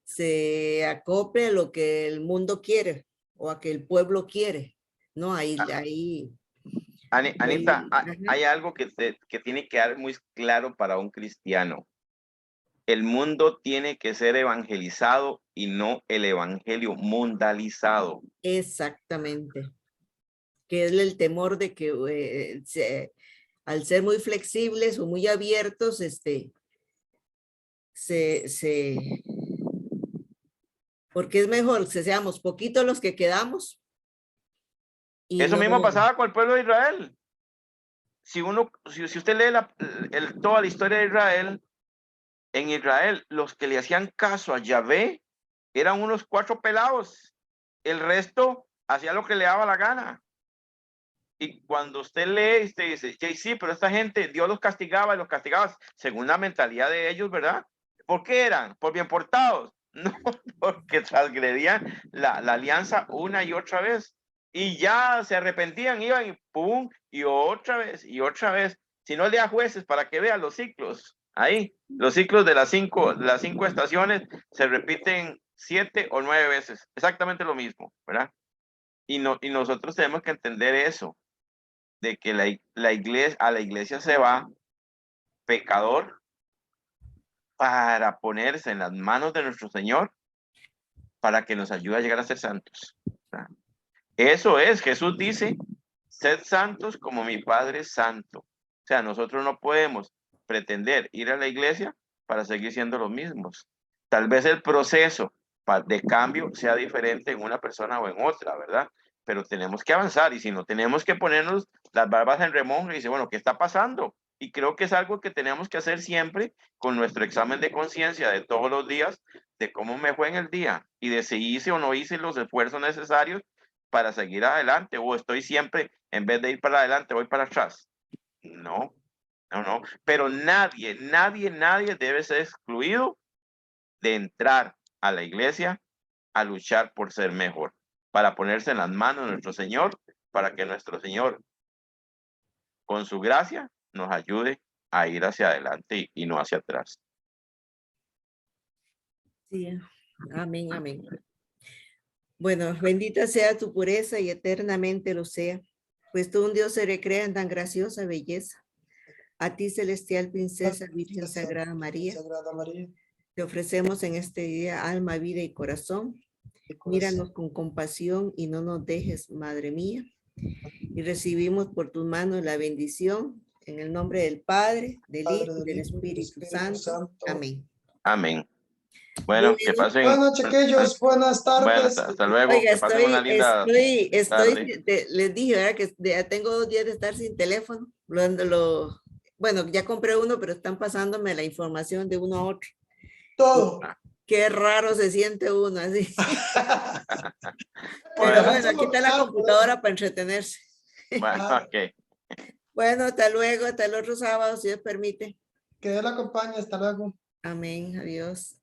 se acople a lo que el mundo quiere o a que el pueblo quiere. No, ahí Anita, ajá. hay algo que tiene que quedar muy claro para un cristiano. El mundo tiene que ser evangelizado y no el evangelio mundalizado. Exactamente. Que es el temor de que al ser muy flexibles o muy abiertos, porque es mejor que seamos poquitos los que quedamos. Y Eso no, mismo pasaba con el pueblo de Israel. Si usted lee toda la historia de Israel, en Israel, los que le hacían caso a Yahvé eran unos 4 pelados. El resto hacía lo que le daba la gana. Y cuando usted lee, usted dice, sí, pero esta gente, Dios los castigaba y los castigaba según la mentalidad de ellos, ¿verdad? ¿Por qué eran? ¿Por bien portados? No, porque transgredían la alianza una y otra vez. Y ya se arrepentían, iban y pum, y otra vez, y otra vez. Si no lea Jueces para que vea los ciclos, ahí, los ciclos de las cinco estaciones se repiten 7 o 9 veces, exactamente lo mismo, ¿verdad? Y nosotros tenemos que entender eso, de que a la iglesia se va pecador para ponerse en las manos de nuestro Señor para que nos ayude a llegar a ser santos. Eso es, Jesús dice, sed santos como mi Padre es santo. O sea, nosotros no podemos pretender ir a la iglesia para seguir siendo los mismos. Tal vez el proceso de cambio sea diferente en una persona o en otra, ¿verdad? Pero tenemos que avanzar y si no, tenemos que ponernos las barbas en remojo y decir, bueno, ¿qué está pasando? Y creo que es algo que tenemos que hacer siempre con nuestro examen de conciencia de todos los días, de cómo me fue en el día y de si hice o no hice los esfuerzos necesarios para seguir adelante, o estoy siempre, en vez de ir para adelante, voy para atrás. No, pero nadie debe ser excluido de entrar a la iglesia a luchar por ser mejor, para ponerse en las manos de nuestro Señor, para que nuestro Señor, con su gracia, nos ayude a ir hacia adelante y no hacia atrás. Sí, amén, amén. Bueno, bendita sea tu pureza y eternamente lo sea, pues tú un Dios se recrea en tan graciosa belleza. A ti, celestial princesa, Virgen Sagrada María, te ofrecemos en este día alma, vida y corazón. Míranos con compasión y no nos dejes, Madre mía. Y recibimos por tus manos la bendición en el nombre del Padre, del Hijo y del Espíritu Santo. Amén. Amén. Bueno, que pasen. Bueno, chiquillos, buenas tardes. Bueno, hasta luego. Oiga, que pasen una linda tarde. les dije, ¿verdad? Que ya tengo 2 días de estar sin teléfono. Bueno, ya compré uno, pero están pasándome la información de uno a otro. Todo. Qué raro se siente uno así. Bueno. Pero bueno, aquí está la computadora para entretenerse. Bueno, ok. Bueno, hasta luego, hasta el otro sábado, si Dios permite. Que Dios la acompañe. Hasta luego. Amén, adiós.